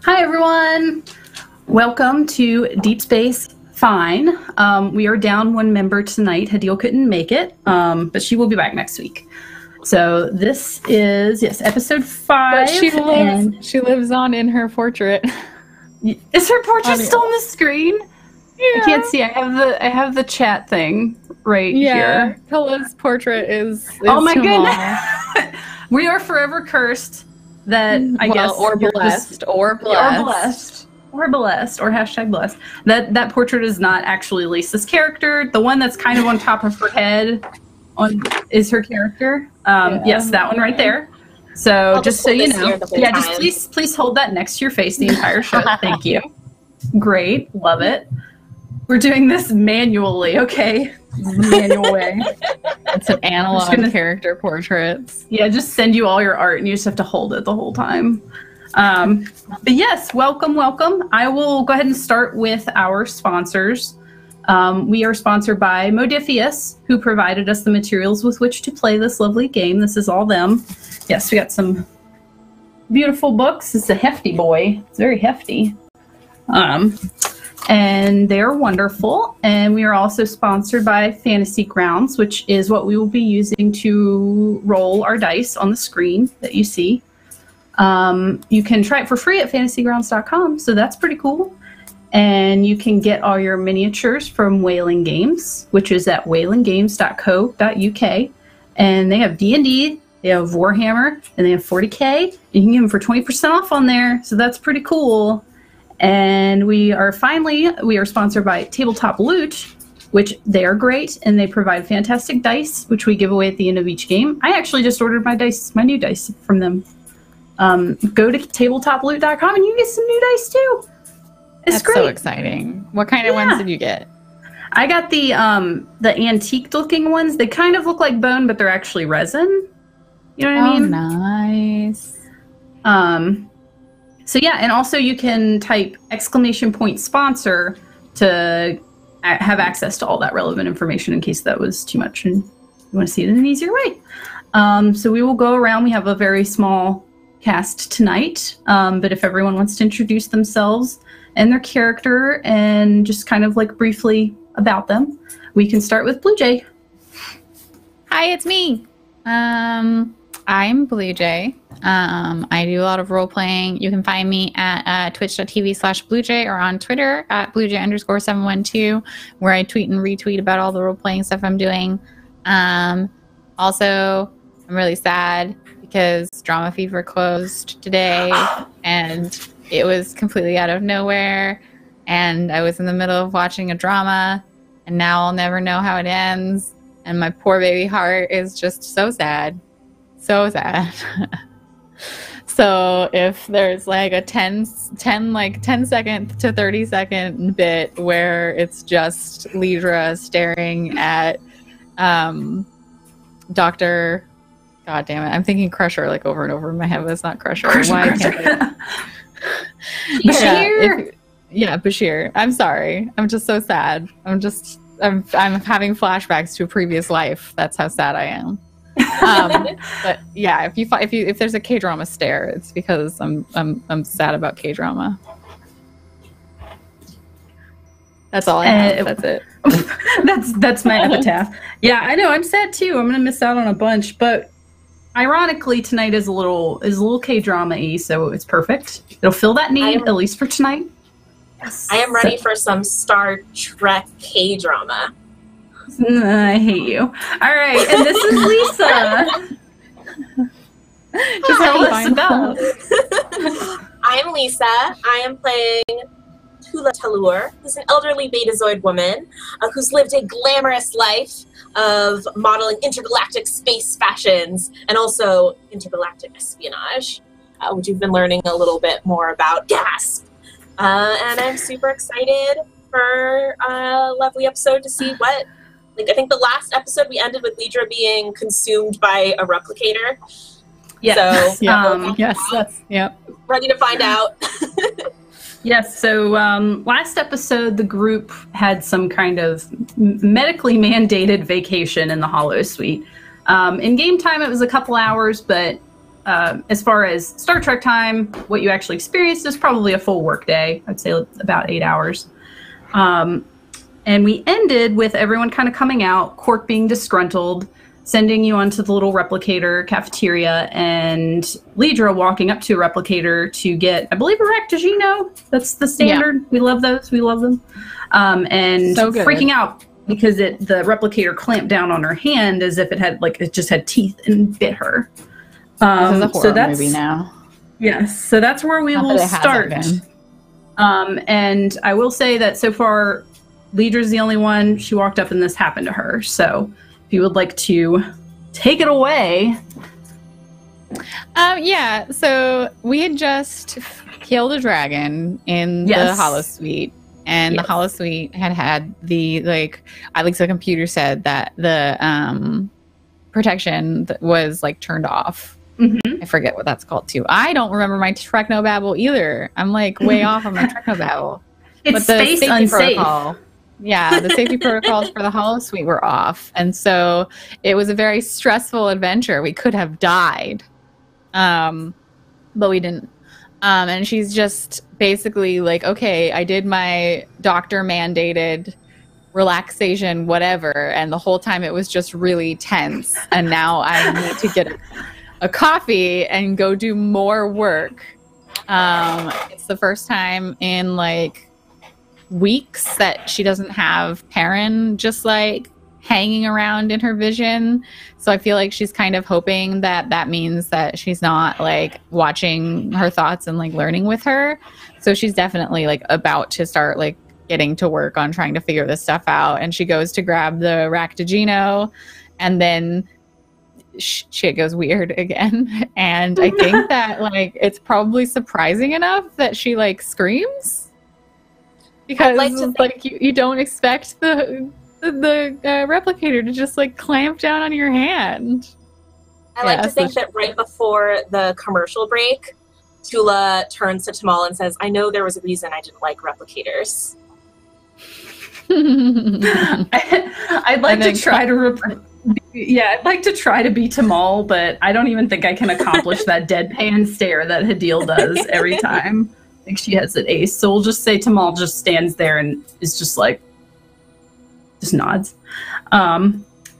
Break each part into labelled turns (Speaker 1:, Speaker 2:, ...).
Speaker 1: Hi, everyone. Welcome to Deep Space Fine. We are down one member tonight. Hadil couldn't make it, but she will be back next week. So this is, yes, episode 5.
Speaker 2: But she lives on in her portrait.
Speaker 1: Is her portrait still on the screen? Yeah. I can't see. I have the chat thing right here.
Speaker 2: Pilla's portrait is
Speaker 1: oh my goodness. We are forever cursed that
Speaker 2: or blessed or blessed
Speaker 1: #blessed that portrait is not actually Lisa's character. The one that's kind of on top of her head is her character. Yes, that one right there. So just so you know, just please hold that next to your face the entire show. Thank you. Great, love it. We're doing this manually, okay? This is the manual way.
Speaker 2: It's an analog character portraits.
Speaker 1: Yeah, just send you all your art and you just have to hold it the whole time. But yes, welcome. I will go ahead and start with our sponsors. We are sponsored by Modifius, who provided us the materials with which to play this lovely game. This is all them. Yes, we got some beautiful books. It's a hefty boy. It's very hefty. And they're wonderful. And we are also sponsored by Fantasy Grounds, which is what we will be using to roll our dice on the screen that you see. You can try it for free at fantasygrounds.com, so that's pretty cool. And you can get all your miniatures from Whaling Games, which is at whalinggames.co.uk. And they have D&D, they have Warhammer, and they have 40K. And you can get them for 20% off on there, so that's pretty cool. And we are sponsored by Tabletop Loot, which they are great, and they provide fantastic dice, which we give away at the end of each game. I actually just ordered my new dice from them. Go to tabletoploot.com and you get some new dice too. That's great.
Speaker 2: So exciting. What kind of ones did you get?
Speaker 1: I got the antique looking ones. They kind of look like bone, but they're actually resin. You know what I mean?
Speaker 2: Nice.
Speaker 1: So yeah, and also you can type !sponsor to have access to all that relevant information in case that was too much and you want to see it in an easier way. So we will go around. We have a very small cast tonight, but if everyone wants to introduce themselves and their character and just kind of like briefly about them, we can start with Blue Jay.
Speaker 2: Hi, it's me. I'm Blue Jay. I do a lot of role playing. You can find me at twitch.tv/BlueJay or on Twitter at BlueJay_712, where I tweet and retweet about all the role playing stuff I'm doing. Also, I'm really sad because Drama Fever closed today and it was completely out of nowhere. And I was in the middle of watching a drama and now I'll never know how it ends. And my poor baby heart is just so sad. So sad. So if there's like a 10 second to 30 second bit where it's just Lidra staring at Dr. God damn it. I'm thinking Crusher like over and over in my head, but it's not Crusher. Why can't I?
Speaker 1: Bashir.
Speaker 2: Yeah, Bashir. I'm sorry. I'm just so sad. I'm having flashbacks to a previous life. That's how sad I am. But yeah, if there's a K-drama stare, it's because I'm sad about K-drama. That's all I have. That's it.
Speaker 1: that's my epitaph. Yeah, I know. I'm sad too. I'm gonna miss out on a bunch, but ironically, tonight is a little K-drama-y, so it's perfect. It'll fill that need at least for tonight.
Speaker 3: Yes. I am ready for some Star Trek K-drama.
Speaker 1: I hate you. All right, and this is Lisa.
Speaker 2: Just tell us about.
Speaker 3: I'm Lisa. I am playing Tula Talur, who's an elderly Betazoid woman who's lived a glamorous life of modeling intergalactic space fashions and also intergalactic espionage, which we've been learning a little bit more about. Gasp! And I'm super excited for a lovely episode to see what. I think the last episode we ended with Lidra being consumed by a replicator.
Speaker 1: Yes.
Speaker 3: So, ready to find out.
Speaker 1: Yes, so last episode, the group had some kind of medically mandated vacation in the Hollow Suite. In game time, it was a couple hours, but as far as Star Trek time, what you actually experienced is probably a full work day. I'd say about 8 hours. And we ended with everyone kind of coming out, Quark being disgruntled, sending you onto the little replicator cafeteria, and Lidra walking up to a replicator to get, I believe, a Rectigino. That's the standard. Yeah. We love those. We love them. And so freaking out because the replicator clamped down on her hand as if it just had teeth and bit her.
Speaker 2: This is a horror movie now.
Speaker 1: Yes. So that's where we will start. And I will say that so far, Lidra's the only one. She walked up and this happened to her. So if you would like to take it away.
Speaker 2: Yeah, so we had just killed a dragon in the holosuite. And the holosuite had the, at least the computer said that the protection was, turned off. Mm-hmm. I forget what that's called, too. I don't remember my Technobabble either. I'm, way off on my Technobabble.
Speaker 1: It's space unsafe.
Speaker 2: Protocol. Yeah, the safety protocols for the holosuite were off. And so it was a very stressful adventure. We could have died. But we didn't. And she's just basically okay, I did my doctor mandated relaxation, whatever. And the whole time it was just really tense. And now I need to get a coffee and go do more work. It's the first time in weeks that she doesn't have Paran just hanging around in her vision. So I feel like she's kind of hoping that means that she's not watching her thoughts and learning with her. So she's definitely about to start getting to work on trying to figure this stuff out. And she goes to grab the Rectigino, and then shit goes weird again. And I think that it's probably surprising enough that she screams. Because you don't expect the replicator to just clamp down on your hand.
Speaker 3: I like to think that right before the commercial break, Tula turns to Tamal and says, "I know there was a reason I didn't like replicators."
Speaker 1: I'd like to try to I'd like to try to be Tamal, but I don't even think I can accomplish that deadpan stare that Hadil does every time. I think she has an ace. So we'll just say Tamal just stands there and is just just nods.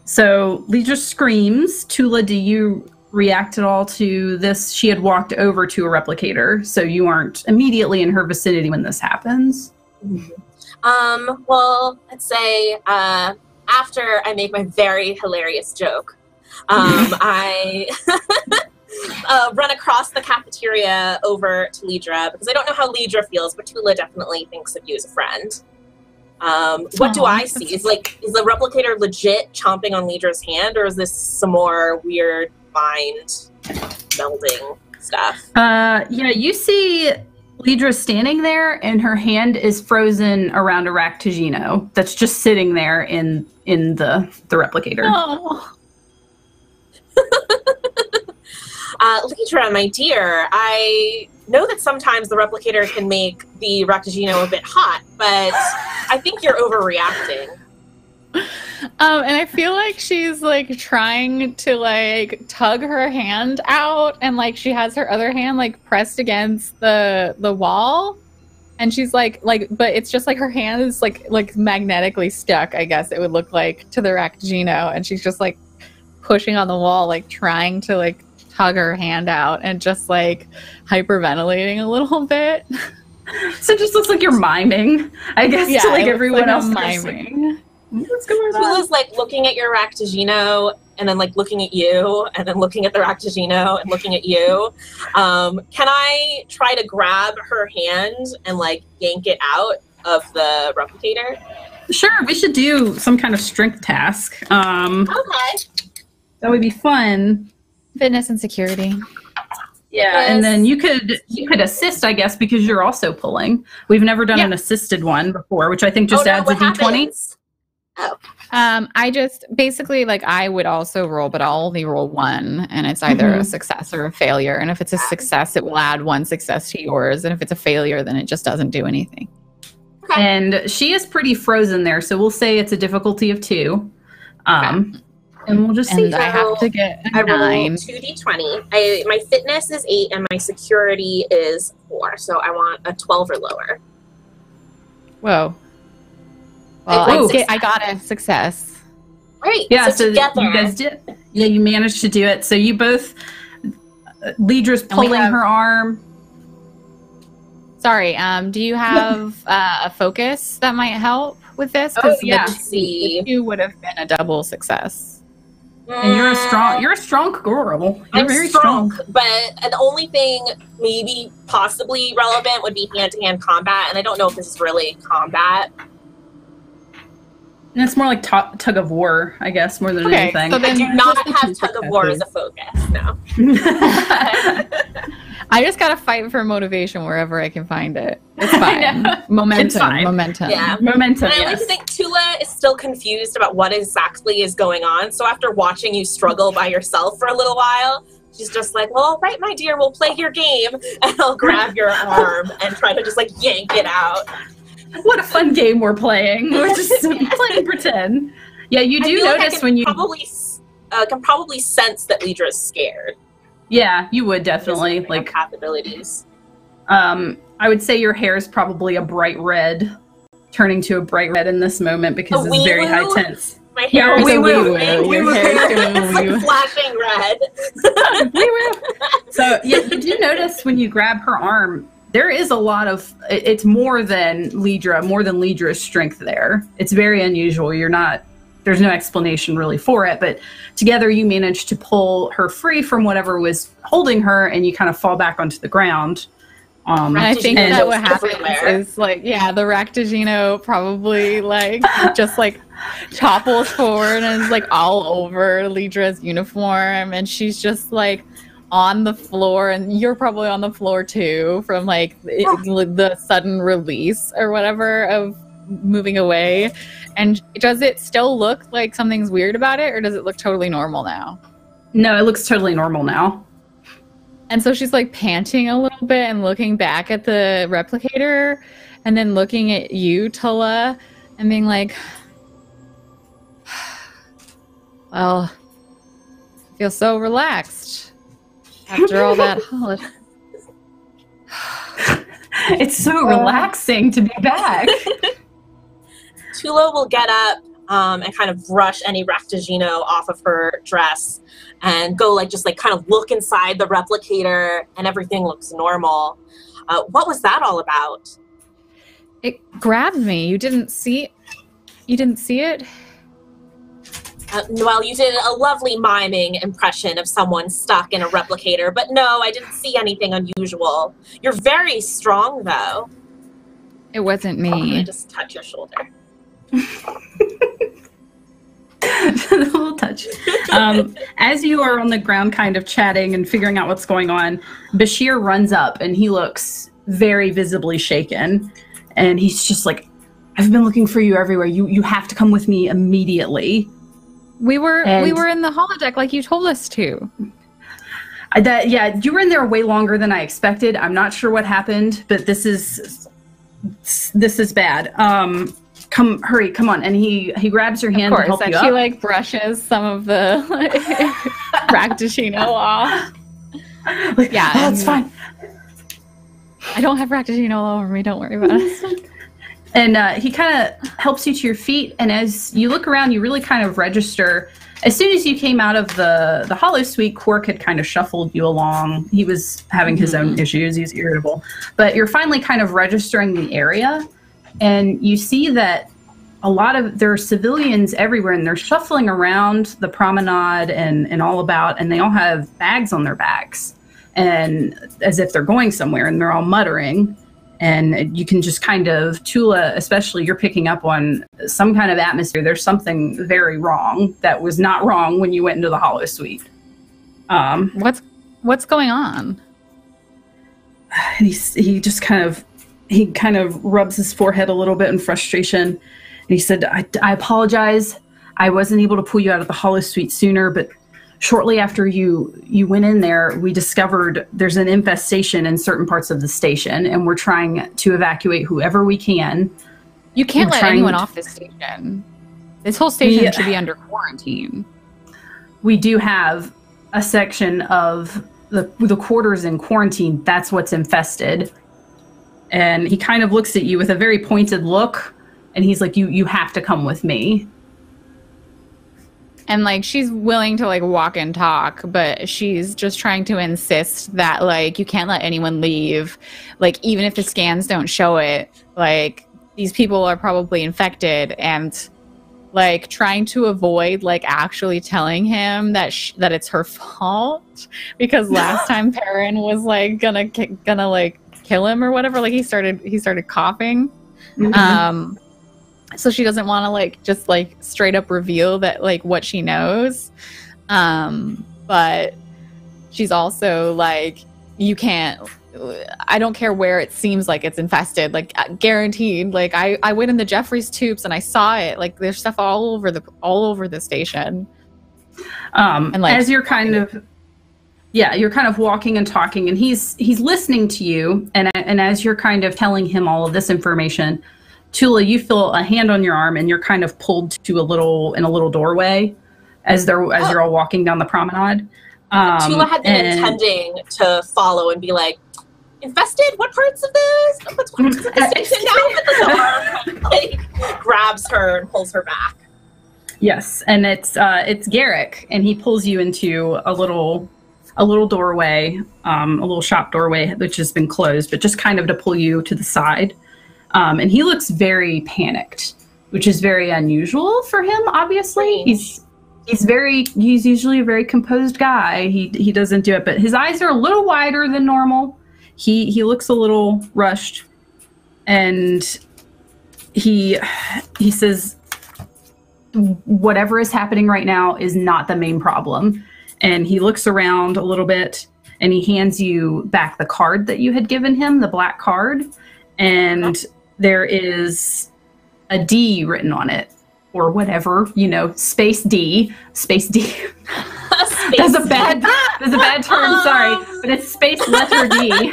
Speaker 1: So Lee just screams. Tula, do you react at all to this? She had walked over to a replicator, so you aren't immediately in her vicinity when this happens.
Speaker 3: Mm-hmm. Well, let's say after I make my very hilarious joke, I run across the cafeteria over to Lidra, because I don't know how Lidra feels, but Tula definitely thinks of you as a friend. What do I see? Is the replicator legit chomping on Lidra's hand, or is this some more weird mind melding stuff?
Speaker 1: Yeah, you see Lidra standing there, and her hand is frozen around a Rectigino that's just sitting there in the replicator.
Speaker 2: Oh.
Speaker 3: Lidra, my dear, I know that sometimes the replicator can make the Rectigino a bit hot, but I think you're overreacting.
Speaker 2: And I feel like she's trying to tug her hand out, and she has her other hand pressed against the wall, and she's but it's just her hand is magnetically stuck, I guess it would look to the Rectigino, and she's just pushing on the wall, trying to tug her hand out and just hyperventilating a little bit.
Speaker 1: So it just looks like you're miming, I guess, to everyone else
Speaker 2: miming.
Speaker 1: What's going on?
Speaker 3: Tula's looking at your Rectigino and then looking at you and then looking at the Rectigino and looking at you. Can I try to grab her hand and yank it out of the replicator?
Speaker 1: Sure, we should do some kind of strength task.
Speaker 3: Okay.
Speaker 1: That would be fun.
Speaker 2: Fitness and security.
Speaker 1: Yeah, and then you could assist, I guess, because you're also pulling. We've never done an assisted one before, which I think just adds a d20.
Speaker 3: Oh.
Speaker 2: I just basically I would also roll, but I'll only roll one, and it's either a success or a failure. And if it's a success, it will add one success to yours, and if it's a failure, then it just doesn't do anything.
Speaker 3: Okay.
Speaker 1: And she is pretty frozen there, so we'll say it's a difficulty of 2. And we'll just see.
Speaker 2: And I have to get a
Speaker 3: I roll
Speaker 2: 9.
Speaker 3: 2d20. My fitness is 8 and my security is 4. So I want a 12 or lower.
Speaker 2: Whoa. Well, I got a success.
Speaker 3: Right.
Speaker 1: Yeah,
Speaker 3: so together.
Speaker 1: you guys did. Yeah, you managed to do it. So you both, Lidra's pulling her arm.
Speaker 2: Sorry, do you have a focus that might help with this?
Speaker 3: Oh, yeah. See.
Speaker 2: The 2 would have been a double success.
Speaker 1: And you're a strong girl.
Speaker 3: I'm very strong. But the only thing maybe possibly relevant would be hand-to-hand combat, and I don't know if this is really combat.
Speaker 1: And it's more like tug of war, I guess, more than anything.
Speaker 3: So I do not have tug of war as a focus, no.
Speaker 2: I just gotta fight for motivation wherever I can find it. It's fine. Momentum.
Speaker 1: It's fine.
Speaker 2: Momentum.
Speaker 3: Yeah.
Speaker 1: Momentum,
Speaker 3: And I like to think Tula is still confused about what exactly is going on. So after watching you struggle by yourself for a little while, she's just like, well, all right, my dear, we'll play your game. And I'll grab your arm and try to just like yank it out.
Speaker 1: What a fun game we're playing. We're just playing pretend. Yeah, you do notice when you...
Speaker 3: can probably sense that Lidra's scared.
Speaker 1: Yeah, you would definitely. Like
Speaker 3: path abilities.
Speaker 1: I would say your hair is probably a bright red, turning to a bright red in this moment because it's very high tense.
Speaker 3: My hair is
Speaker 2: It's
Speaker 3: like flashing red.
Speaker 1: So yeah, you do notice when you grab her arm, there is a lot of, it's more than Lidra's strength there. It's very unusual. There's no explanation really for it, but together you manage to pull her free from whatever was holding her and you kind of fall back onto the ground.
Speaker 2: And I think that what happens is like, the Raktajino probably just topples forward and is like all over Lidra's uniform, and she's just like on the floor, and you're probably on the floor too from the sudden release or whatever of moving away. And does it still look like something's weird about it, or does it look totally normal now?
Speaker 1: No, it looks totally normal now.
Speaker 2: And so she's like panting a little bit and looking back at the replicator and then looking at you, Tula, and being like, well, I feel so relaxed after all that holiday.
Speaker 1: It's so relaxing to be back.
Speaker 3: Tula will get up and kind of brush any Raktajino off of her dress and go kind of look inside the replicator, and everything looks normal. What was that all about?
Speaker 2: It grabbed me. You didn't see it?
Speaker 3: Well, you did a lovely miming impression of someone stuck in a replicator, but no, I didn't see anything unusual. You're very strong, though.
Speaker 2: It wasn't me.
Speaker 3: I'm gonna just touch your shoulder.
Speaker 1: A little touch. As you are on the ground kind of chatting and figuring out what's going on, Bashir runs up and he looks very visibly shaken, and he's just like, I've been looking for you everywhere. You have to come with me immediately.
Speaker 2: We were in the holodeck like you told us to. You were in there way longer than I expected. I'm not sure what happened, but this is bad. Hurry, come on. And he grabs your hand to help you up. She brushes some of the Raktajino off. It's fine. I don't have Raktajino all over me. Don't worry about it. And he kind of helps you to your feet. And as you look around, you really kind of register. As soon as you came out of the hollow suite, Quark had kind of shuffled you along. He was having his own issues. He's irritable. But you're finally kind of registering the area. And you see that there are civilians everywhere, and they're shuffling around the promenade and all about, and they all have bags on their backs, and as if they're going somewhere, and they're all muttering. And you can just kind of, Tula, especially, you're picking up on some kind of atmosphere. There's something very wrong that was not wrong when you went into the hollow suite. What's going on? He just kind of rubs his forehead a little bit in frustration. And he said, I apologize. I wasn't able to pull you out of the hollow suite sooner, but shortly after you went in there, we discovered there's an infestation in certain parts of the station, and we're trying to evacuate whoever we can. You can't let anyone off this station. This whole station should be under quarantine.
Speaker 1: we do have a section of the quarters in quarantine. That's what's infested. And he kind of looks at you with a very pointed look, and he's like, you have to come with me.
Speaker 2: And, like, she's willing to, like, walk and talk, but she's just trying to insist that, like, you can't let anyone leave. Like, even if the scans don't show it, like, these people are probably infected, and, like, trying to avoid, like, actually telling him that that it's her fault. Because last time Paran was, like, gonna like, kill him or whatever. Like, he started coughing. Mm-hmm. So she doesn't want to, like, just, like, straight up reveal that, like, what she knows. But she's also like, you can't, I don't care where it seems like it's infested, like, guaranteed. Like, I went in the Jeffries tubes and I saw it. Like, there's stuff all over the station.
Speaker 1: And, like, as you're kind of, you're kind of walking and talking, and he's listening to you. And as you're kind of telling him all of this information, Tula, you feel a hand on your arm, and you're kind of pulled to a little doorway as you're all walking down the promenade.
Speaker 3: Tula had been intending to follow and be like, infested? What parts of this? What's parts of the station now? But the door like grabs her and pulls her back.
Speaker 1: Yes, and it's Garrick, and he pulls you into a little doorway, a little shop doorway, which has been closed, but just kind of to pull you to the side. And he looks very panicked, which is very unusual for him, obviously. He's usually a very composed guy. He doesn't do it, but his eyes are a little wider than normal. He looks a little rushed, and he says, whatever is happening right now is not the main problem. And he looks around a little bit, and he hands you back the card that you had given him, the black card. And there is a D written on it, or whatever, space D. Space D. That's a bad term, sorry. But it's space letter D.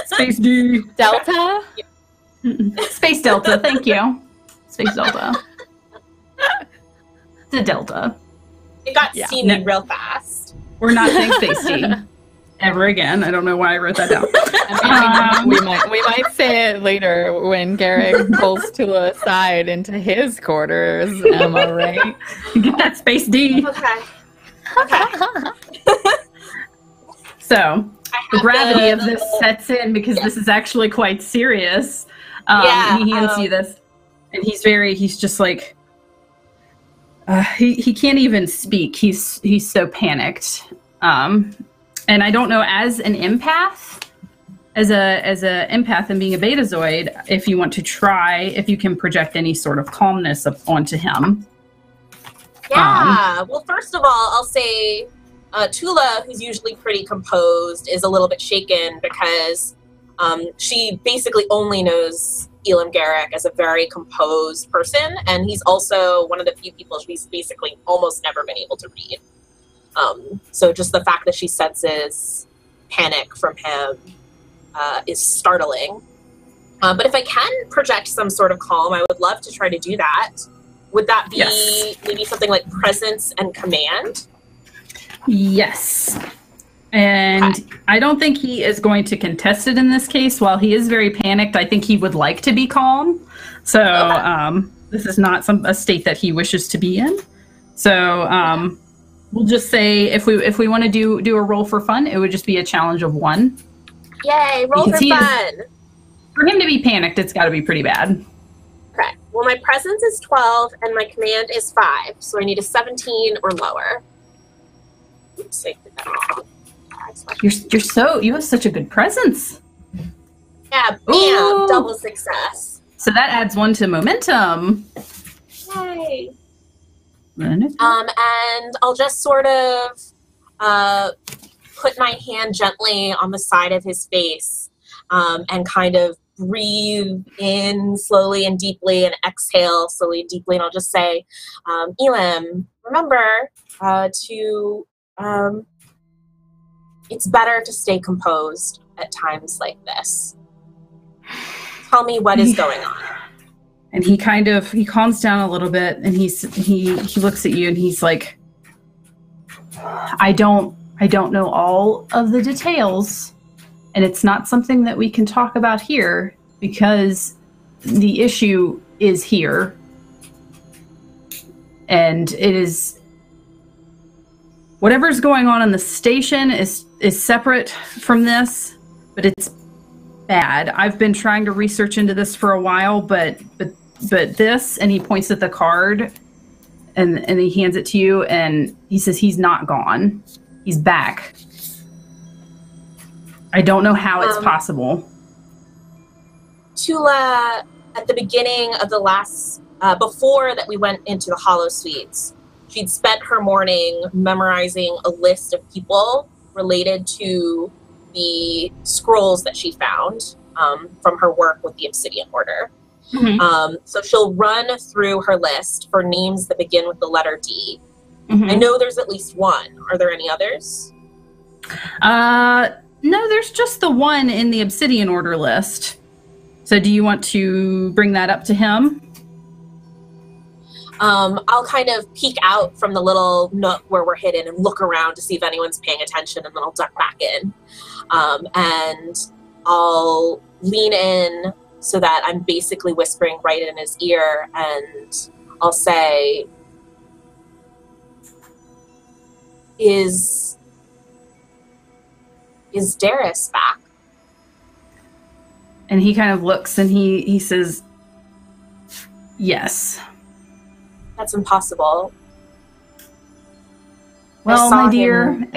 Speaker 1: Space D.
Speaker 2: Delta?
Speaker 1: Space Delta, thank you. Space Delta. It's a Delta.
Speaker 3: It got steamy real fast.
Speaker 1: We're not saying Space D ever again. I don't know why I wrote that down.
Speaker 2: We might say it later when Garrick pulls Tula aside into his quarters. Am I right?
Speaker 1: Get that Space D.
Speaker 3: Okay.
Speaker 1: So the gravity of this sets in because this is actually quite serious. He hands you this, and he's just like, he can't even speak. He's so panicked. And I don't know, as an empath, as a empath and being a Betazoid, if you want to try, if you can project any sort of calmness onto him.
Speaker 3: Yeah. Well, first of all, I'll say Tula, who's usually pretty composed, is a little bit shaken because she basically only knows Elam Garrick as a very composed person, and he's also one of the few people she's basically almost never been able to read. So just the fact that she senses panic from him is startling. But if I can project some sort of calm, I would love to try to do that. Would that be maybe something like presence and command?
Speaker 1: Yes. And I don't think he is going to contest it in this case. While he is very panicked, I think he would like to be calm. So this is not a state that he wishes to be in. So we'll just say if we want to do a roll for fun, it would just be a challenge of 1.
Speaker 3: Yay, roll for fun.
Speaker 1: For him to be panicked, it's got to be pretty bad.
Speaker 3: Okay. Well, my presence is 12 and my command is 5, so I need a 17 or lower. Oops, I did that wrong.
Speaker 1: You have such a good presence.
Speaker 3: Yeah, bam, double success.
Speaker 1: So that adds 1 to momentum.
Speaker 3: Yay. And I'll just sort of put my hand gently on the side of his face and kind of breathe in slowly and deeply and exhale slowly and deeply. And I'll just say, Elam, remember it's better to stay composed at times like this. Tell me what is going on.
Speaker 1: And he calms down a little bit, and he looks at you, and he's like, I don't know all of the details, and it's not something that we can talk about here because the issue is here. And it is whatever's going on in the station is separate from this, but it's bad. I've been trying to research into this for a while, but this, and he points at the card and he hands it to you and he says he's not gone. He's back. I don't know how it's possible.
Speaker 3: Tula, at the beginning of the last, before that we went into the Hollow Suites, she'd spent her morning memorizing a list of people related to the scrolls that she found from her work with the Obsidian Order. Mm-hmm. So she'll run through her list for names that begin with the letter D. Mm-hmm. I know there's at least one. Are there any others?
Speaker 1: No, there's just the one in the Obsidian Order list. So do you want to bring that up to him?
Speaker 3: I'll kind of peek out from the little nook where we're hidden and look around to see if anyone's paying attention, and then I'll duck back in. And I'll lean in so that I'm basically whispering right in his ear, and I'll say, Is Darius back?
Speaker 1: And he kind of looks and he says, yes.
Speaker 3: That's impossible.
Speaker 1: Well, my dear,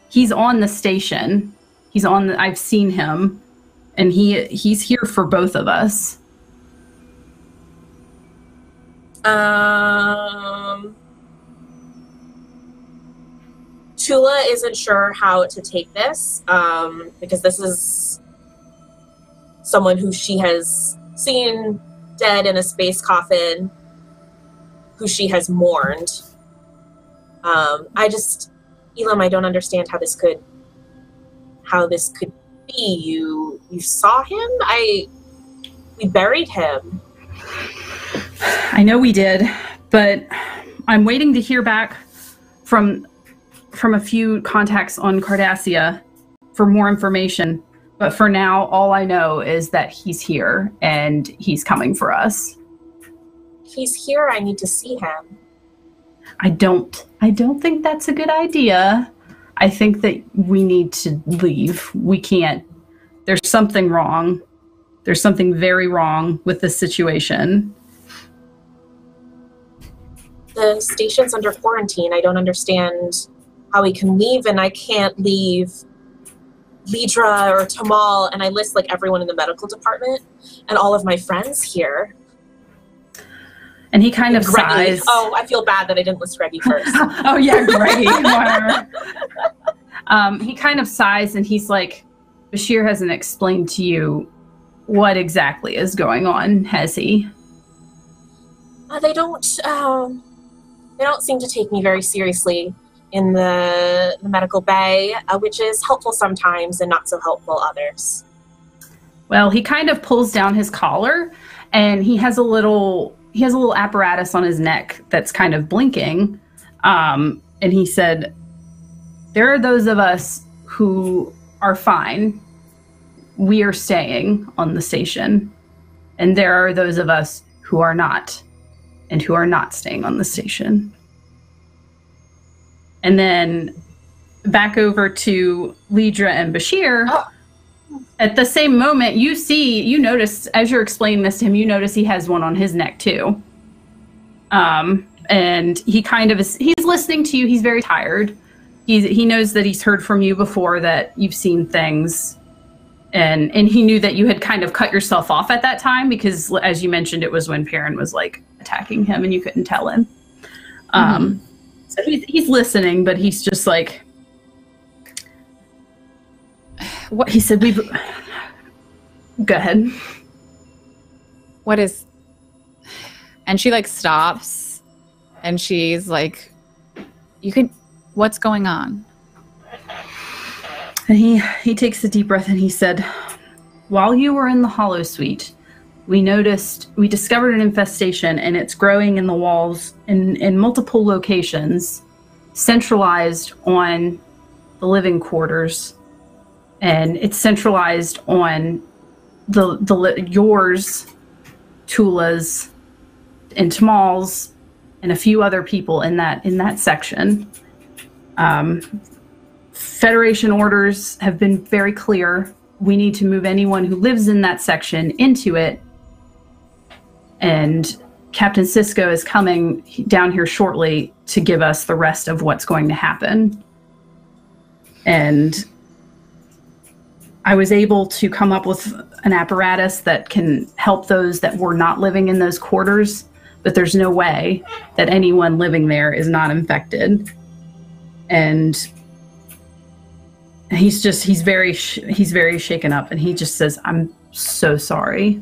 Speaker 1: he's on the station. He's on I've seen him, and he's here for both of us.
Speaker 3: Tula isn't sure how to take this, because this is someone who she has seen dead in a space coffin, who she has mourned. Elam, I don't understand how this could be. You saw him? We buried him.
Speaker 1: I know we did, but I'm waiting to hear back from a few contacts on Cardassia for more information. But for now, all I know is that he's here and he's coming for us.
Speaker 3: He's here. I need to see him.
Speaker 1: I don't think that's a good idea. I think that we need to leave. We can't. There's something wrong. There's something very wrong with this situation.
Speaker 3: The station's under quarantine. I don't understand how we can leave, and I can't leave Lidra or Tamal, and I list like everyone in the medical department and all of my friends here.
Speaker 1: And he kind of sighs.
Speaker 3: Oh, I feel bad that I didn't list Greggy first.
Speaker 1: Oh yeah, Greggy. He kind of sighs and he's like, Bashir hasn't explained to you what exactly is going on, has he?
Speaker 3: They don't seem to take me very seriously in the medical bay, which is helpful sometimes and not so helpful others.
Speaker 1: Well, he kind of pulls down his collar, and he has a little apparatus on his neck that's kind of blinking. And he said, there are those of us who are fine. We are staying on the station. And there are those of us who are not, and who are not staying on the station. And then back over to Lidra and Bashir. Oh. At the same moment, you notice, as you're explaining this to him, you notice he has one on his neck too. And he kind of he's listening to you. He's very tired. He knows that he's heard from you before, that you've seen things. And he knew that you had kind of cut yourself off at that time because, as you mentioned, it was when Paran was like attacking him and you couldn't tell him. So he's listening, but he's just like, what he said. Go ahead.
Speaker 2: What is? And she like stops, and she's like, what's going on? And
Speaker 1: he takes a deep breath and he said, while you were in the Hollow Suite, we discovered an infestation, and it's growing in the walls in multiple locations, centralized on the living quarters, and it's centralized on yours, Tula's, and Tamal's, and a few other people in that section. Federation orders have been very clear. We need to move anyone who lives in that section into it. And Captain Sisko is coming down here shortly to give us the rest of what's going to happen. And I was able to come up with an apparatus that can help those that were not living in those quarters, but there's no way that anyone living there is not infected. And he's very shaken up, and he just says, "I'm so sorry."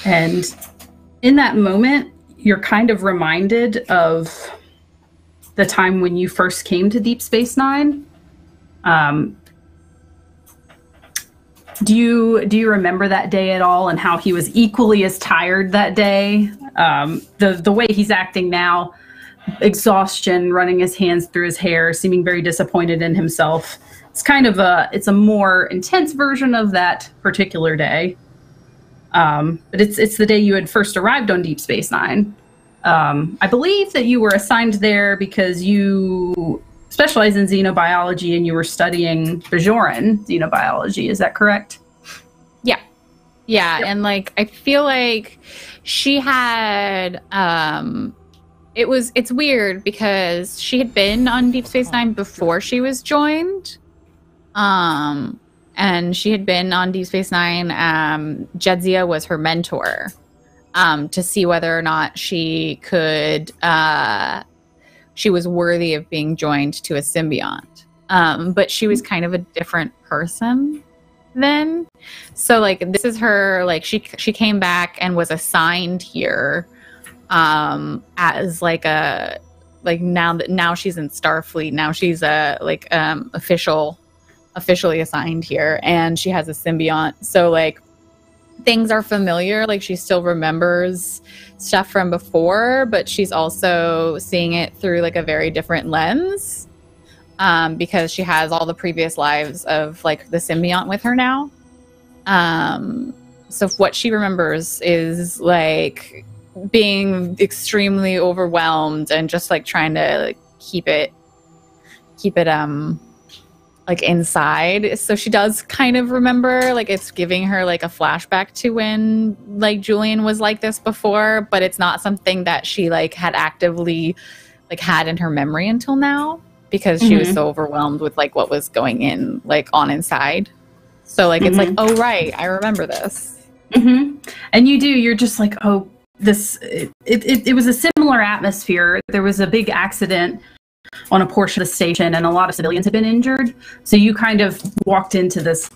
Speaker 1: And in that moment, you're kind of reminded of the time when you first came to Deep Space Nine. Do you remember that day at all, and how he was equally as tired that day? The way he's acting now, exhaustion, running his hands through his hair, seeming very disappointed in himself. It's a more intense version of that particular day. But it's the day you had first arrived on Deep Space Nine. I believe that you were assigned there because you specialize in xenobiology and you were studying Bajoran xenobiology. Is that correct?
Speaker 2: Yeah.
Speaker 1: Yep.
Speaker 2: And like, I feel like she had, it's weird because she had been on Deep Space Nine before she was joined. And she had been on Deep Space Nine. Jedzia was her mentor, to see whether or not she could, she was worthy of being joined to a symbiont. But she was kind of a different person then. So like, this is her, like she came back and was assigned here, as like now she's in Starfleet. Now she's officially assigned here, and she has a symbiont. So like, things are familiar. Like, she still remembers stuff from before, but she's also seeing it through like a very different lens, because she has all the previous lives of like the symbiont with her now. So what she remembers is like being extremely overwhelmed and just like trying to like keep it like inside. So she does kind of remember, like, it's giving her like a flashback to when like Julian was like this before, but it's not something that she like had actively like had in her memory until now, because she was so overwhelmed with like what was going in like on inside. So like, it's like, oh right, I remember this.
Speaker 1: And you're just like, oh, it was a similar atmosphere. There was a big accident on a portion of the station, and a lot of civilians had been injured. So you kind of walked into this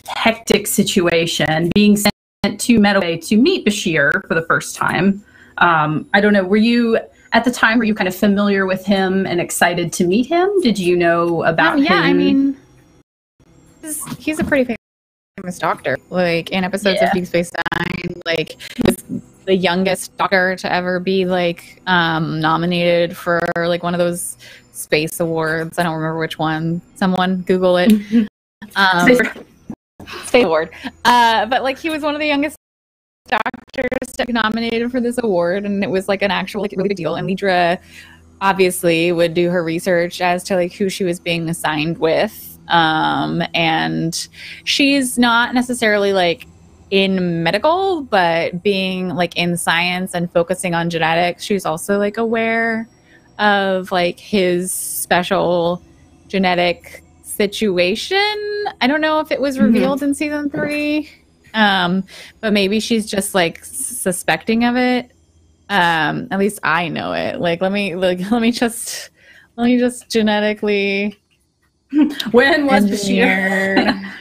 Speaker 1: hectic situation, being sent to Meadoway to meet Bashir for the first time. I don't know, were you kind of familiar with him and excited to meet him? Did you know about him?
Speaker 2: I mean, he's a pretty famous doctor. Like, in episodes of Deep Space Nine, like, the youngest doctor to ever be like nominated for like one of those space awards. I don't remember which one. Someone Google it. Space award. But like, he was one of the youngest doctors to be nominated for this award, and it was like an actual like really big deal. And Nitra obviously would do her research as to like who she was being assigned with. And she's not necessarily like in medical, but being like in science and focusing on genetics, she's also like aware of like his special genetic situation. I don't know if it was revealed in season 3, but maybe she's just like suspecting of it. At least I know it. Like, let me just genetically.
Speaker 1: When was Bashir?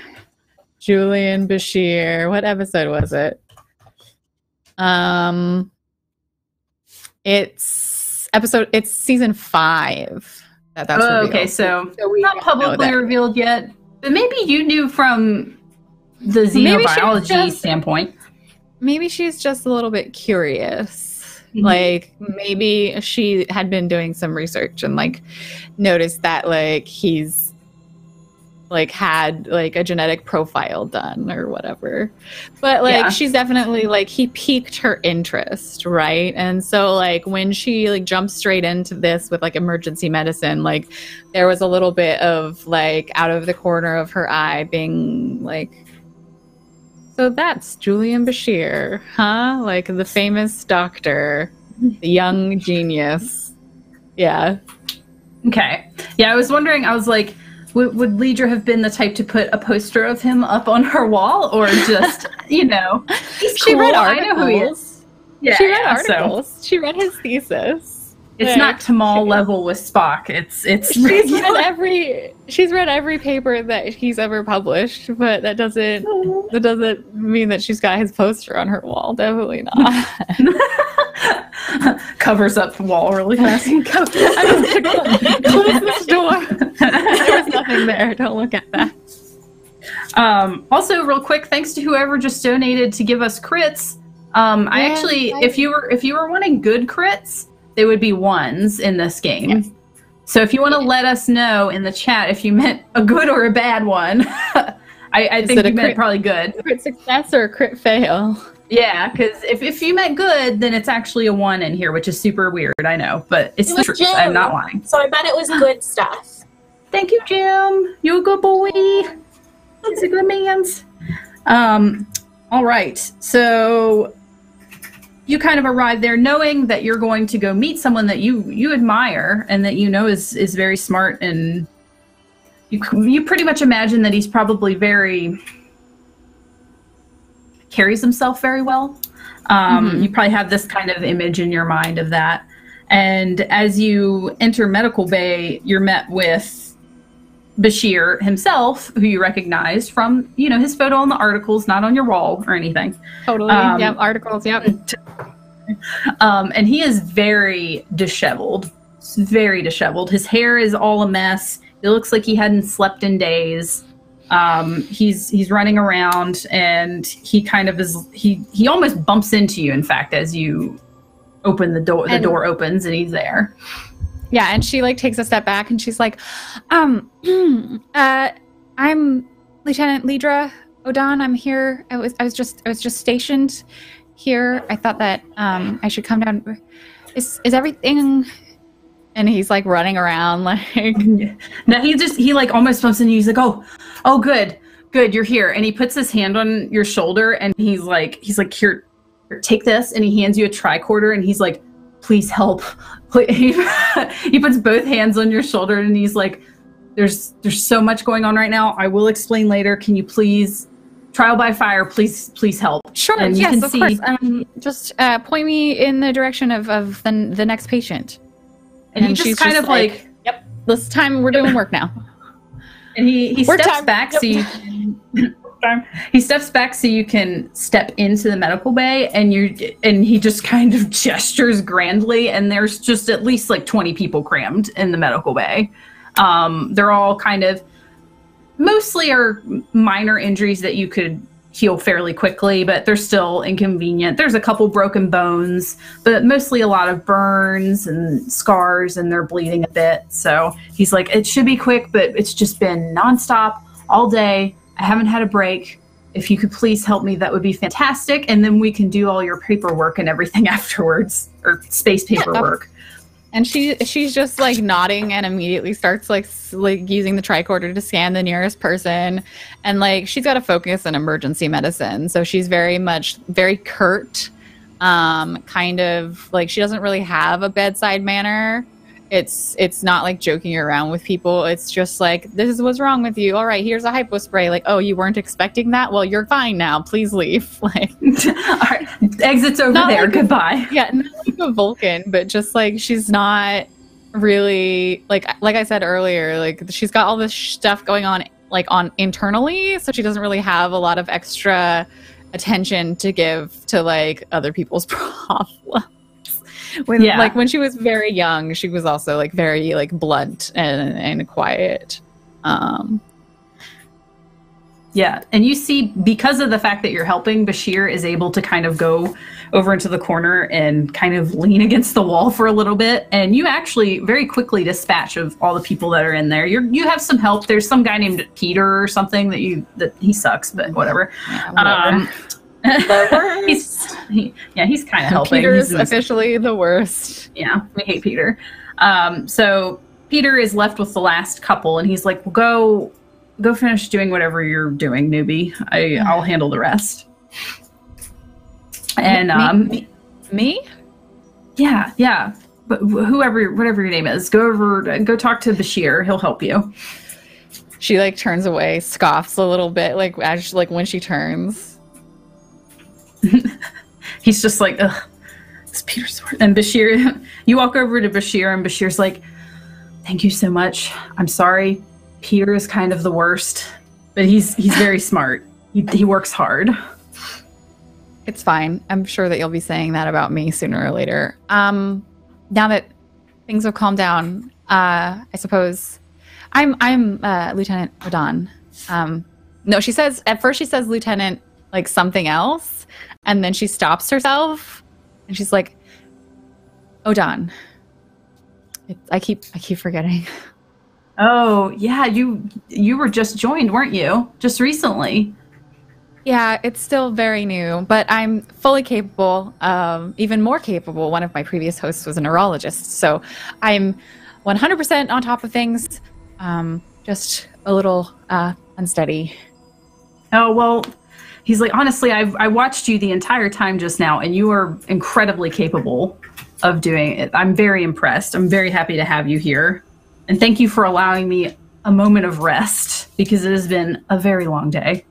Speaker 2: Julian Bashir. What episode was it? It's season 5. That's
Speaker 1: okay, so we not publicly revealed yet, but maybe you knew from the xenobiology standpoint.
Speaker 2: maybe she's just a little bit curious. Like maybe she had been doing some research and like noticed that like he's like had like a genetic profile done or whatever, but like she's definitely like he piqued her interest, right? And so like when she like jumped straight into this with like emergency medicine, like there was a little bit of like out of the corner of her eye being like, so that's Julian Bashir, huh? Like the famous doctor, the young genius. Yeah.
Speaker 1: Okay. Yeah, I was wondering, I was like, would Lidra have been the type to put a poster of him up on her wall, or just, you know,
Speaker 2: she read articles. I know who he is.
Speaker 1: Yeah,
Speaker 2: she read articles. So she read his thesis.
Speaker 1: It's not Tamal level with Spock.
Speaker 2: She's read every paper that he's ever published, but that doesn't mean that she's got his poster on her wall. Definitely not.
Speaker 1: Covers up the wall really fast.
Speaker 2: Close this door. There was nothing there. Don't look at that.
Speaker 1: Also, real quick, thanks to whoever just donated to give us crits. I actually, if you were wanting good crits, they would be ones in this game. Yes. So if you want to let us know in the chat if you meant a good or a bad one, I think you meant probably good.
Speaker 2: Crit success or a crit fail.
Speaker 1: Yeah, because if you meant good, then it's actually a 1 in here, which is super weird, I know. But it's the truth.
Speaker 3: Jim,
Speaker 1: I'm not lying.
Speaker 3: So I bet it was good stuff.
Speaker 1: Thank you, Jim. You a good boy. He's a good man's. All right. So you kind of arrive there knowing that you're going to go meet someone that you admire and that you know is very smart, and you pretty much imagine that he's probably carries himself very well. You probably have this kind of image in your mind of that. And as you enter medical bay, you're met with Bashir himself, who you recognize from, you know, his photo on the articles, not on your wall or anything.
Speaker 2: Totally. Yep. Articles. Yep.
Speaker 1: And he is very disheveled. Very disheveled. His hair is all a mess. It looks like he hadn't slept in days. He's running around, and he kind of is, he almost bumps into you, in fact, as you open the door. The door opens and he's there.
Speaker 2: Yeah, and she like takes a step back and she's like, I'm Lieutenant Lidra Odan. I'm here. I was just stationed here. I thought that I should come down. Is everything? And he's like running around like.
Speaker 1: No, he like almost bumps into you. He's like, oh, good, you're here. And he puts his hand on your shoulder and he's like, here, take this. And he hands you a tricorder and he's like, please help. He puts both hands on your shoulder and he's like, there's so much going on right now. I will explain later. Can you please, trial by fire, please help.
Speaker 2: Sure.
Speaker 1: And
Speaker 2: yes, of course. Just point me in the direction of the next patient.
Speaker 1: And he just kind of like,
Speaker 2: yep, this time we're doing work now.
Speaker 1: And he steps back so you he steps back so you can step into the medical bay, and he just kind of gestures grandly, and there's just at least like 20 people crammed in the medical bay. They're all kind of mostly are minor injuries that you could heal fairly quickly, but they're still inconvenient. There's a couple broken bones, but mostly a lot of burns and scars, and they're bleeding a bit. So he's like, it should be quick, but it's just been nonstop all day. I haven't had a break. If you could please help me, that would be fantastic. And then we can do all your paperwork and everything afterwards, or space paperwork.
Speaker 2: And she's just like nodding and immediately starts like using the tricorder to scan the nearest person. And like she's got to focus on emergency medicine. So she's very curt, kind of like she doesn't really have a bedside manner. It's not like joking around with people. It's just like, this is what's wrong with you. All right, here's a hypo spray. Like, oh, you weren't expecting that? Well, you're fine now. Please leave. Like,
Speaker 1: all right, exit's over there. Like goodbye.
Speaker 2: Yeah, not like a Vulcan, but just like she's not really like I said earlier. Like she's got all this stuff going on like on internally, so she doesn't really have a lot of extra attention to give to like other people's problems. When she was very young, she was also like very like blunt and quiet.
Speaker 1: Yeah, and you see, because of the fact that you're helping, Bashir is able to kind of go over into the corner and kind of lean against the wall for a little bit. And you actually very quickly dispatch of all the people that are in there. You have some help. There's some guy named Peter or something that he sucks, but whatever.
Speaker 2: Yeah,
Speaker 1: he's kind of helping.
Speaker 2: Peter's officially the worst.
Speaker 1: Yeah, we hate Peter. So Peter is left with the last couple, and he's like, well, go finish doing whatever you're doing, newbie. I'll handle the rest. And
Speaker 2: me?
Speaker 1: Yeah. But whatever your name is, go talk to Bashir. He'll help you.
Speaker 2: She like turns away, scoffs a little bit, like as like when she turns.
Speaker 1: He's just like, ugh, this Peter's word. And Bashir, you walk over to Bashir, and Bashir's like, thank you so much. I'm sorry. Peter is kind of the worst, but he's very smart. He works hard.
Speaker 2: It's fine. I'm sure that you'll be saying that about me sooner or later. Now that things have calmed down, I suppose I'm Lieutenant Odon. No, she says at first she says Lieutenant like something else, and then she stops herself and she's like, Odon. I keep forgetting.
Speaker 1: Oh, yeah, you were just joined, weren't you? Just recently.
Speaker 2: Yeah, it's still very new, but I'm fully capable, even more capable. One of my previous hosts was a neurologist, so I'm 100% on top of things, just a little unsteady.
Speaker 1: Oh, well, he's like, honestly, I watched you the entire time just now, and you are incredibly capable of doing it. I'm very impressed. I'm very happy to have you here. And thank you for allowing me a moment of rest, because it has been a very long day.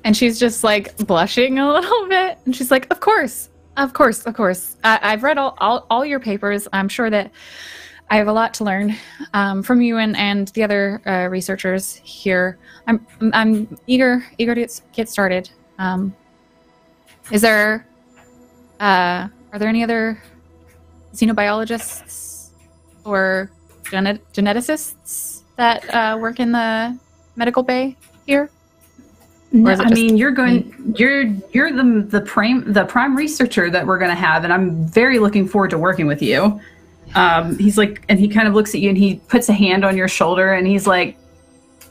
Speaker 2: And she's just like blushing a little bit. And she's like, of course. I've read all your papers. I'm sure that I have a lot to learn from you and the other researchers here. I'm eager to get started. Are there any other xenobiologists or geneticists that work in the medical bay here?
Speaker 1: No, I mean, you're the prime researcher that we're going to have, and I'm very looking forward to working with you. He's like, and he kind of looks at you and he puts a hand on your shoulder and he's like,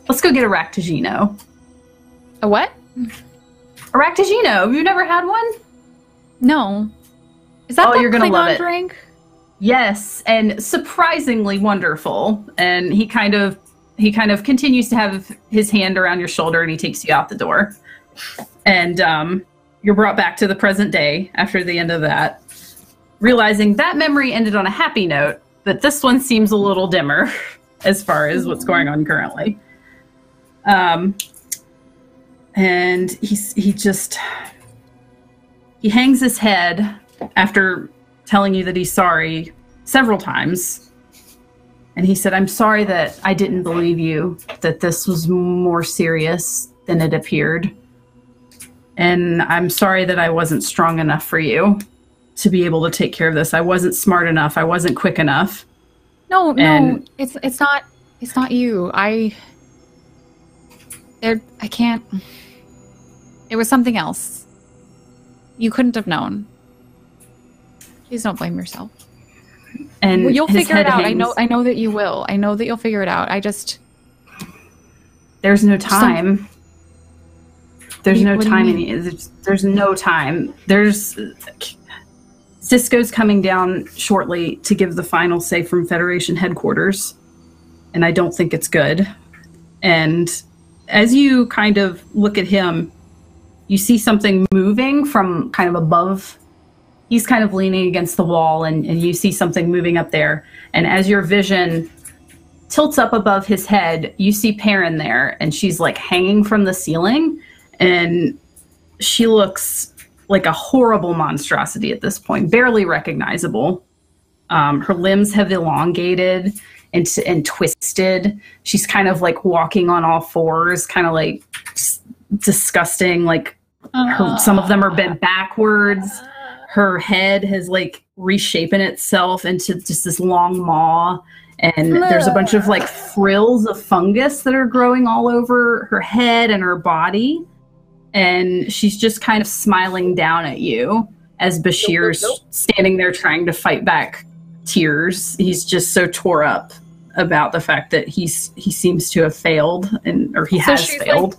Speaker 1: let's go get a Ractagino.
Speaker 2: A what?
Speaker 1: A Ractagino. You've never had one?
Speaker 2: No. Is that
Speaker 1: you're gonna love it.
Speaker 2: Drink?
Speaker 1: Yes, and surprisingly wonderful. And he kind of continues to have his hand around your shoulder, and he takes you out the door. And you're brought back to the present day after the end of that, realizing that memory ended on a happy note, but this one seems a little dimmer as far as what's going on currently. And he hangs his head after telling you that he's sorry several times. And he said, I'm sorry that I didn't believe you, that this was more serious than it appeared. And I'm sorry that I wasn't strong enough for you to be able to take care of this. I wasn't smart enough. I wasn't quick enough.
Speaker 2: No, it's not you. I can't. It was something else. You couldn't have known. Please don't blame yourself.
Speaker 1: And
Speaker 2: you'll figure it out. Hangs. I know that you will. I know that you'll figure it out.
Speaker 1: There's no time. There's no time. Cisco's coming down shortly to give the final say from Federation headquarters, and I don't think it's good. And as you kind of look at him, you see something moving from kind of above. He's kind of leaning against the wall, and you see something moving up there. And as your vision tilts up above his head, you see Paran there, and she's like hanging from the ceiling, and she looks like a horrible monstrosity at this point, barely recognizable. Her limbs have elongated and twisted. She's kind of like walking on all fours, kind of like disgusting. Like some of them are bent backwards. Her head has like reshapen itself into just this long maw, And there's a bunch of like frills of fungus that are growing all over her head and her body. And she's just kind of smiling down at you as Bashir's standing there trying to fight back tears. He's just so tore up about the fact that he seems to have failed, or he has failed.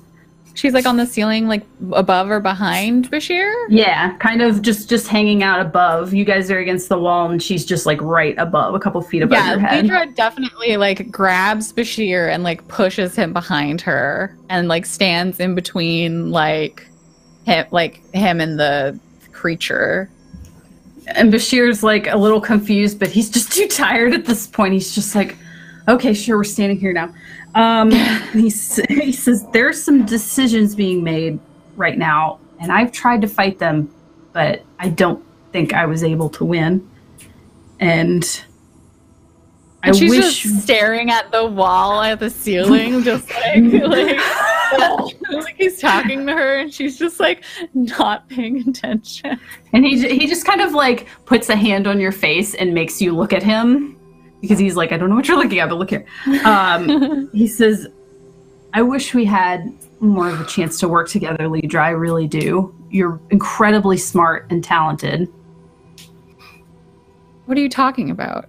Speaker 2: She's like on the ceiling, like above or behind Bashir?
Speaker 1: Yeah, kind of just hanging out above. You guys are against the wall, and she's just like right above, a couple feet above your head.
Speaker 2: Nitra definitely like grabs Bashir and like pushes him behind her, and like stands in between like him and the creature.
Speaker 1: And Bashir's like a little confused, but he's just too tired at this point. He's just like, okay, sure, we're standing here now. He says, there's some decisions being made right now, and I've tried to fight them, but I don't think I was able to win. And
Speaker 2: she's just staring at the wall, at the ceiling, just like he's talking to her, and she's just like not paying attention.
Speaker 1: And he just kind of like puts a hand on your face and makes you look at him. Because he's like, I don't know what you're looking at, but look here. He says, I wish we had more of a chance to work together, Lidra. I really do. You're incredibly smart and talented.
Speaker 2: What are you talking about?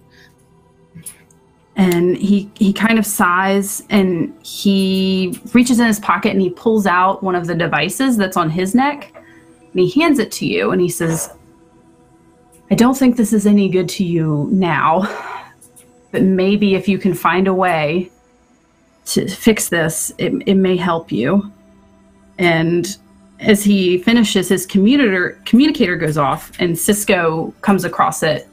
Speaker 1: And he kind of sighs, and he reaches in his pocket and he pulls out one of the devices that's on his neck, and he hands it to you, and he says, I don't think this is any good to you now. But maybe if you can find a way to fix this, it may help you. And as he finishes, his communicator goes off, and Cisco comes across it,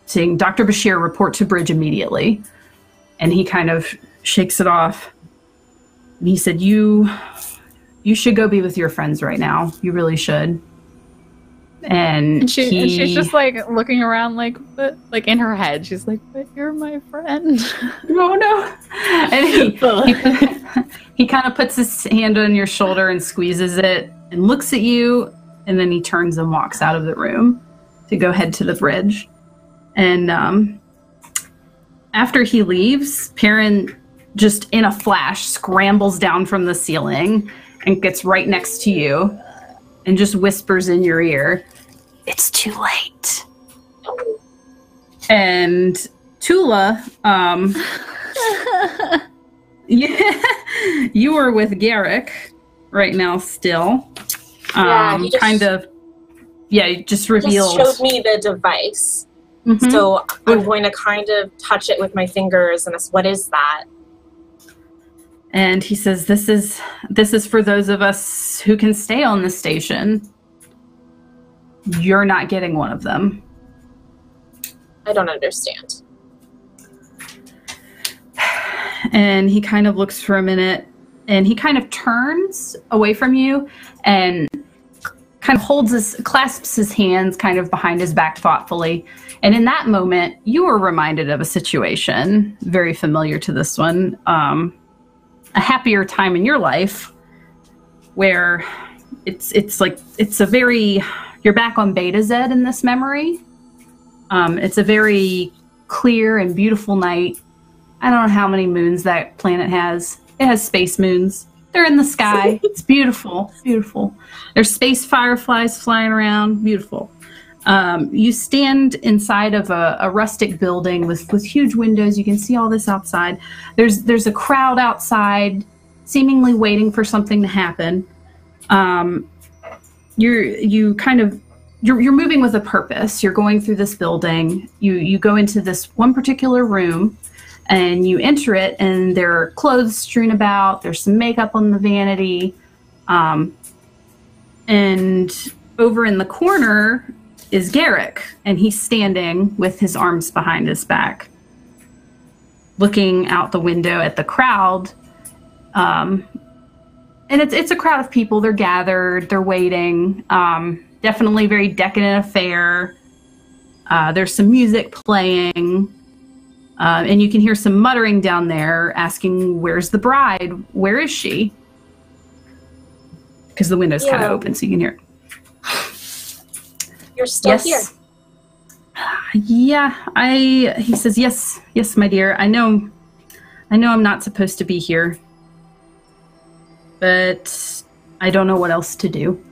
Speaker 1: saying, Dr. Bashir, report to bridge immediately. And he kind of shakes it off. And he said, you should go be with your friends right now. You really should. And
Speaker 2: she's just like looking around, like in her head, she's like, "But you're my friend."
Speaker 1: Oh no! And he kind of puts his hand on your shoulder and squeezes it, and looks at you, and then he turns and walks out of the room to go head to the bridge. And after he leaves, Paran just in a flash scrambles down from the ceiling and gets right next to you, and just whispers in your ear, it's too late. And Tula, you are with Garrick right now still. He just revealed.
Speaker 3: Just showed me the device. Mm-hmm. So I'm going to kind of touch it with my fingers and ask, what is that?
Speaker 1: And he says, this is for those of us who can stay on the station. You're not getting one of them.
Speaker 3: I don't understand.
Speaker 1: And he kind of looks for a minute, and he kind of turns away from you and kind of clasps his hands kind of behind his back thoughtfully. And in that moment, you were reminded of a situation very familiar to this one. A happier time in your life where you're back on Betazoids in this memory. It's a very clear and beautiful night. I don't know how many moons that planet has. It has space moons. They're in the sky. It's beautiful, beautiful. There's space fireflies flying around. Beautiful. You stand inside of a rustic building with huge windows. You can see all this outside. There's a crowd outside, seemingly waiting for something to happen. You're moving with a purpose. You're going through this building. You go into this one particular room, and you enter it, and there are clothes strewn about. There's some makeup on the vanity, and over in the corner is Garrick, and he's standing with his arms behind his back, looking out the window at the crowd. And it's a crowd of people. They're gathered. They're waiting. Definitely very decadent affair. There's some music playing. And you can hear some muttering down there asking, where's the bride? Where is she? Because the window's kind of open, so you can hear it.
Speaker 3: You're still here.
Speaker 1: Yeah, he says, yes, my dear. I know I'm not supposed to be here, but I don't know what else to do.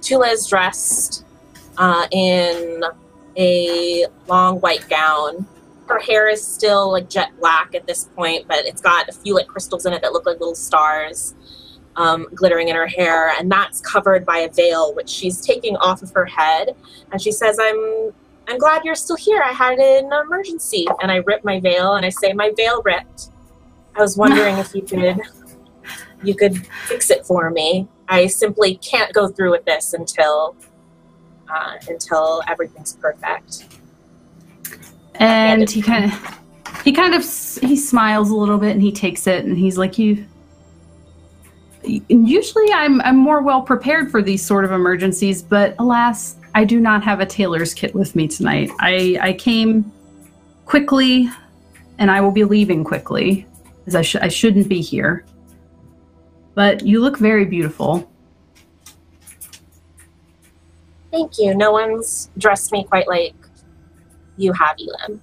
Speaker 3: Tula is dressed in a long white gown. Her hair is still like jet black at this point, but it's got a few like crystals in it that look like little stars glittering in her hair, and that's covered by a veil which she's taking off of her head. And she says, I'm glad you're still here. I had an emergency. And I rip my veil and I say, my veil ripped. I was wondering if you could fix it for me. I simply can't go through with this until everything's perfect.
Speaker 1: And he smiles a little bit and he takes it and he's like, usually I'm more well prepared for these sort of emergencies, but alas, I do not have a tailor's kit with me tonight. I came quickly and I will be leaving quickly, as I shouldn't be here. But you look very beautiful.
Speaker 3: Thank you. No one's dressed me quite like you have, Elim.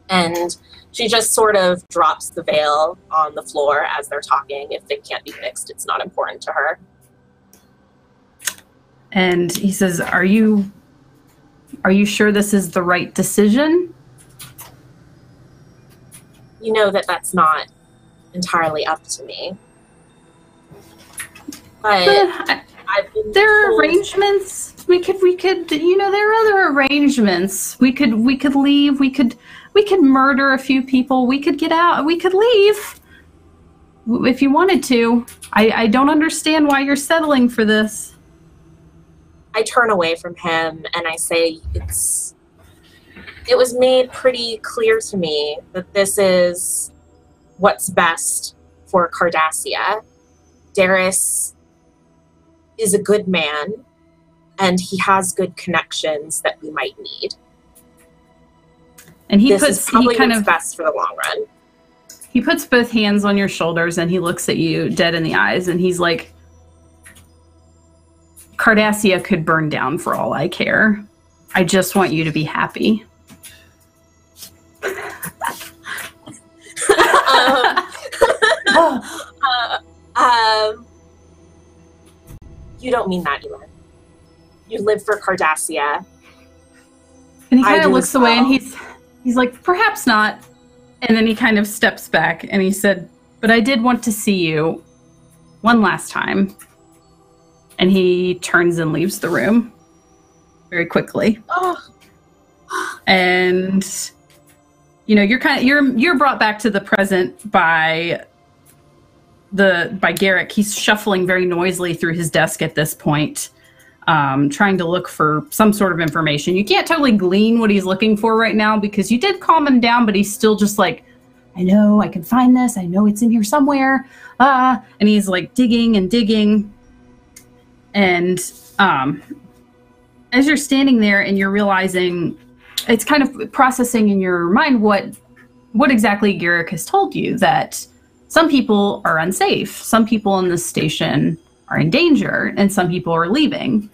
Speaker 3: And she just sort of drops the veil on the floor as they're talking. If it can't be fixed, it's not important to her.
Speaker 1: And he says, Are you sure this is the right decision?
Speaker 3: You know that's not entirely up to me. But
Speaker 1: there are arrangements. We could there are other arrangements. We could leave. We could murder a few people. We could get out. We could leave if you wanted to. I don't understand why you're settling for this.
Speaker 3: I turn away from him and I say, it was made pretty clear to me that this is what's best for Cardassia. Darius is a good man, and he has good connections that we might need.
Speaker 1: And
Speaker 3: this is probably what's best for the long run.
Speaker 1: He puts both hands on your shoulders and he looks at you dead in the eyes and he's like, Cardassia could burn down for all I care. I just want you to be happy.
Speaker 3: You don't mean that, Elim. You live for Cardassia.
Speaker 1: And he kind of looks away and he's like, perhaps not. And then he kind of steps back and he said, but I did want to see you one last time. And he turns and leaves the room very quickly.
Speaker 3: Oh.
Speaker 1: And you're brought back to the present by Garrick. He's shuffling very noisily through his desk at this point, trying to look for some sort of information. You can't totally glean what he's looking for right now because you did calm him down, but he's still just like, I know I can find this. I know it's in here somewhere. And he's like digging and digging. And as you're standing there and you're realizing, it's kind of processing in your mind what exactly Garrick has told you, that some people are unsafe, some people in this station are in danger, and some people are leaving.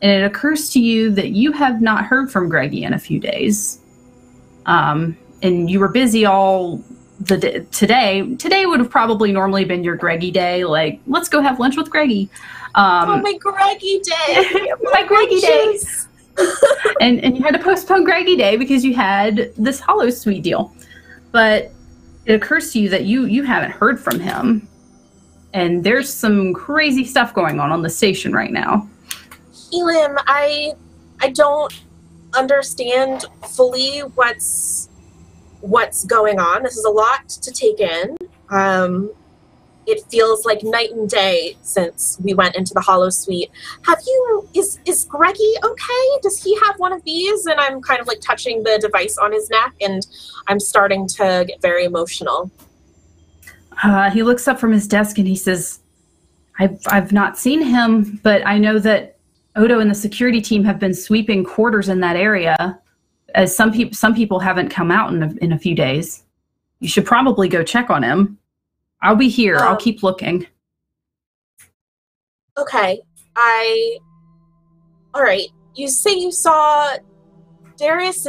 Speaker 1: And it occurs to you that you have not heard from Greggy in a few days. And you were busy all the day. Today would have probably normally been your Greggy day, like, let's go have lunch with Greggy.
Speaker 3: My Greggy day!
Speaker 1: My Greggy day! and you had to postpone Greggy day because you had this Holosuite deal. But it occurs to you that you haven't heard from him. And there's some crazy stuff going on the station right now.
Speaker 3: Elim, I don't understand fully what's going on. This is a lot to take in. It feels like night and day since we went into the Holosuite. Is Greggy okay? Does he have one of these? And I'm kind of like touching the device on his neck and I'm starting to get very emotional.
Speaker 1: He looks up from his desk and he says, I've not seen him, but I know that Odo and the security team have been sweeping quarters in that area, as some people haven't come out in a few days. You should probably go check on him. I'll be here. I'll keep looking.
Speaker 3: Okay. All right. You say you saw Darius.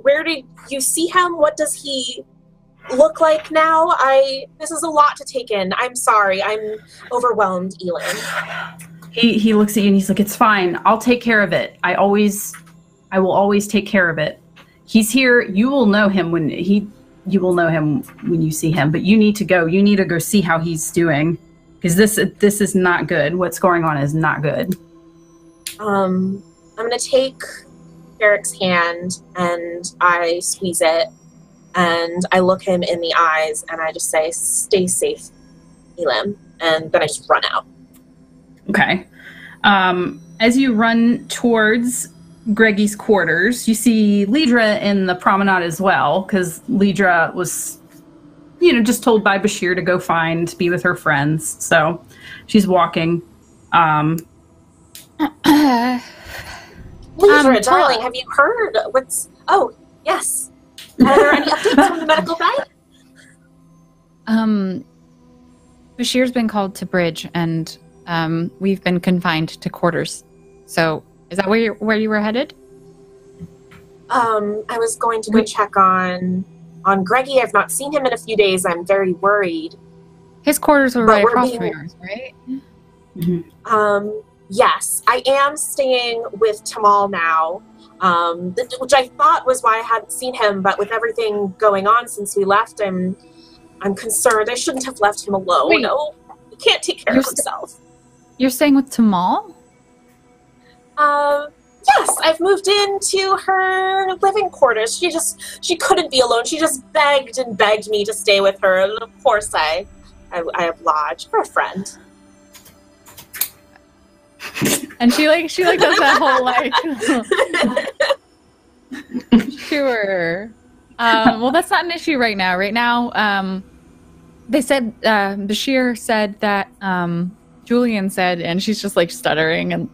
Speaker 3: Where did you see him? What does he look like now? This is a lot to take in. I'm sorry. I'm overwhelmed, Elin.
Speaker 1: He looks at you and he's like, it's fine. I'll take care of it. I will always take care of it. He's here. You will know him when you see him, but you need to go. You need to go see how he's doing. Because this is not good. What's going on is not good.
Speaker 3: I'm going to take Garrick's hand and I squeeze it and I look him in the eyes and I just say, stay safe, Elim. And then I just run out.
Speaker 1: Okay. As you run towards Greggy's quarters, you see Lidra in the promenade as well, because Lidra was, just told by Bashir to go be with her friends. So she's walking.
Speaker 3: Lidra, darling, have you heard oh, yes. Are there any updates from the medical bay?
Speaker 2: Bashir's been called to bridge, and we've been confined to quarters. So, is that where you were headed?
Speaker 3: I was going to go check on Greggy. I've not seen him in a few days. I'm very worried.
Speaker 2: His quarters were right across from yours, right?
Speaker 1: Mm-hmm.
Speaker 3: Yes, I am staying with Tamal now, which I thought was why I hadn't seen him. But with everything going on since we left, I'm concerned. I shouldn't have left him alone.
Speaker 2: Wait.
Speaker 3: No, he can't take care of himself.
Speaker 2: You're staying with Tamal?
Speaker 3: Yes, I've moved into her living quarters. She couldn't be alone. She just begged and begged me to stay with her. And of course, I obliged. We're a friend.
Speaker 2: And she does that whole sure. Well, that's not an issue right now. Right now, they said Bashir said that Julian said, and she's just stuttering, and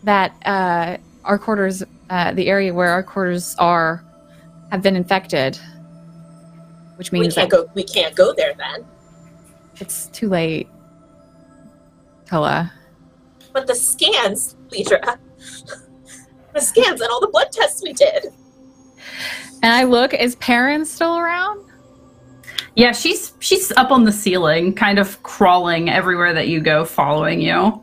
Speaker 2: that our quarters, the area where our quarters are, have been infected, which means
Speaker 3: we can't go there then.
Speaker 2: It's too late. Tella.
Speaker 3: But the scans, Lidra. The scans and all the blood tests we did.
Speaker 2: And I look, is Paran still around?
Speaker 1: Yeah, she's up on the ceiling, kind of crawling everywhere that you go, following you.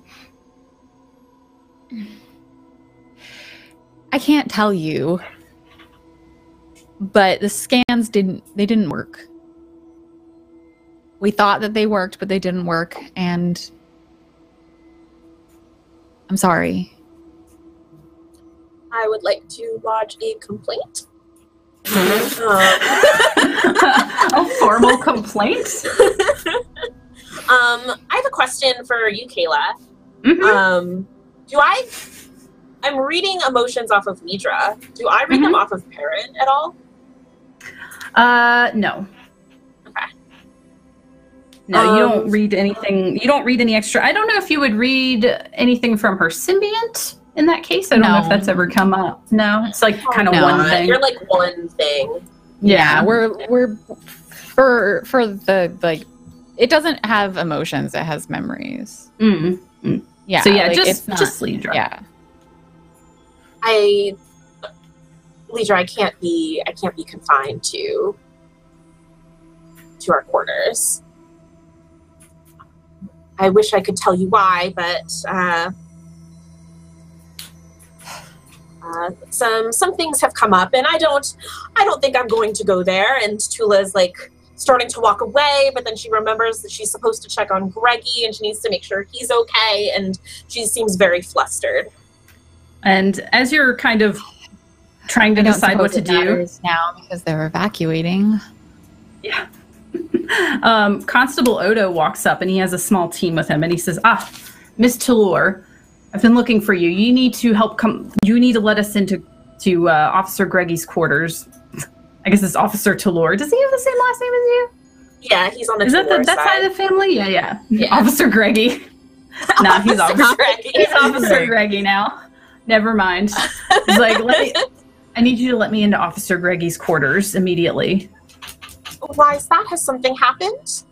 Speaker 2: I can't tell you, but the scans didn't work. We thought that they worked, but they didn't work, and I'm sorry.
Speaker 3: I would like to lodge a complaint.
Speaker 1: A formal complaint?
Speaker 3: I have a question for you, Kayla.
Speaker 1: Mm-hmm.
Speaker 3: I'm reading emotions off of Nitra. Do I read them off of Paran at all?
Speaker 1: No.
Speaker 3: Okay.
Speaker 1: No, you don't read anything. You don't read any extra. I don't know if you would read anything from her symbiont in that case. I don't know if that's ever come up. No, it's kind of one thing.
Speaker 3: You're one thing.
Speaker 2: Yeah, we're for the it doesn't have emotions. It has memories.
Speaker 1: Mm-hmm.
Speaker 2: Yeah.
Speaker 1: So yeah,
Speaker 2: it's not,
Speaker 1: just Lidra.
Speaker 2: Yeah.
Speaker 3: Lidra, I can't be confined to our quarters. I wish I could tell you why, but some things have come up, and I don't think I'm going to go there. And Tula's starting to walk away, but then she remembers that she's supposed to check on Greggy, and she needs to make sure he's okay, and she seems very flustered.
Speaker 1: And as you're kind of trying to decide what to do
Speaker 2: now, because they're evacuating.
Speaker 1: Yeah. Constable Odo walks up and he has a small team with him, and he says, Miss Talur, I've been looking for you. You need to you need to let us into Officer Greggy's quarters. I guess it's Officer Talur. Does he have the same last name as you?
Speaker 3: Yeah, he's on the
Speaker 1: Is that
Speaker 3: Talur
Speaker 1: that side of the family? Yeah. Officer Greggy. No, he's Officer
Speaker 3: Greggy.
Speaker 1: He's Officer Greggy now. Never mind. He's I need you to let me into Officer Greggy's quarters immediately.
Speaker 3: Why is that? Has something happened?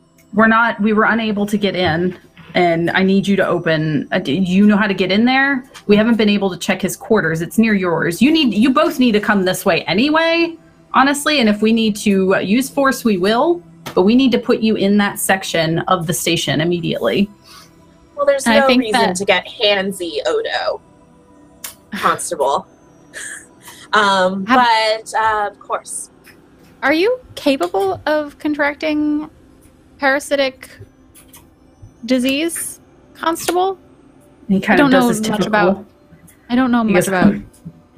Speaker 1: We were unable to get in. and I need you to open. Do you know how to get in there? We haven't been able to check his quarters. It's near yours. You both need to come this way anyway, honestly. And if we need to use force, we will. But we need to put you in that section of the station immediately.
Speaker 3: Well, there's no reason to get handsy, Odo, Constable. But of course.
Speaker 2: Are you capable of contracting parasitic disease, Constable?
Speaker 1: He kind of does this typical.
Speaker 2: I don't know much about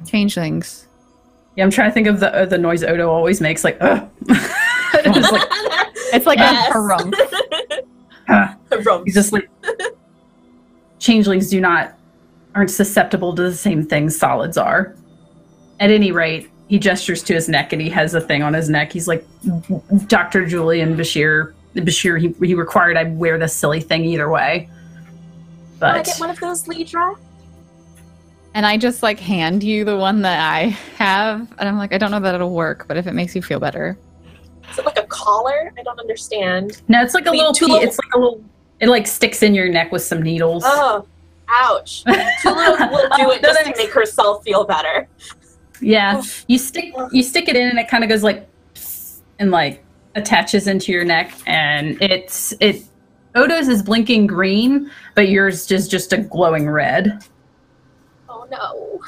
Speaker 2: changelings.
Speaker 1: Yeah, I'm trying to think of the noise Odo always makes, like, ugh.
Speaker 2: It's like a harumph.
Speaker 1: He's just like, changelings aren't susceptible to the same things solids are. At any rate, he gestures to his neck and he has a thing on his neck. He's like, Dr. Julian Bashir, he required I wear this silly thing either way. But
Speaker 3: can I get one of those, Nitra?
Speaker 2: And I just like hand you the one that I have, and I'm like, I don't know that it'll work, but if it makes you feel better.
Speaker 3: Is it like a collar? I don't understand.
Speaker 1: No, it's like a little piece. It's like a little. It like sticks in your neck with some needles.
Speaker 3: Oh, ouch! Tula will do it just to make herself feel better.
Speaker 1: Yeah, you stick it in, and it kind of goes like, and like attaches into your neck, and Odo's is blinking green, but yours is just a glowing red.
Speaker 3: Oh no.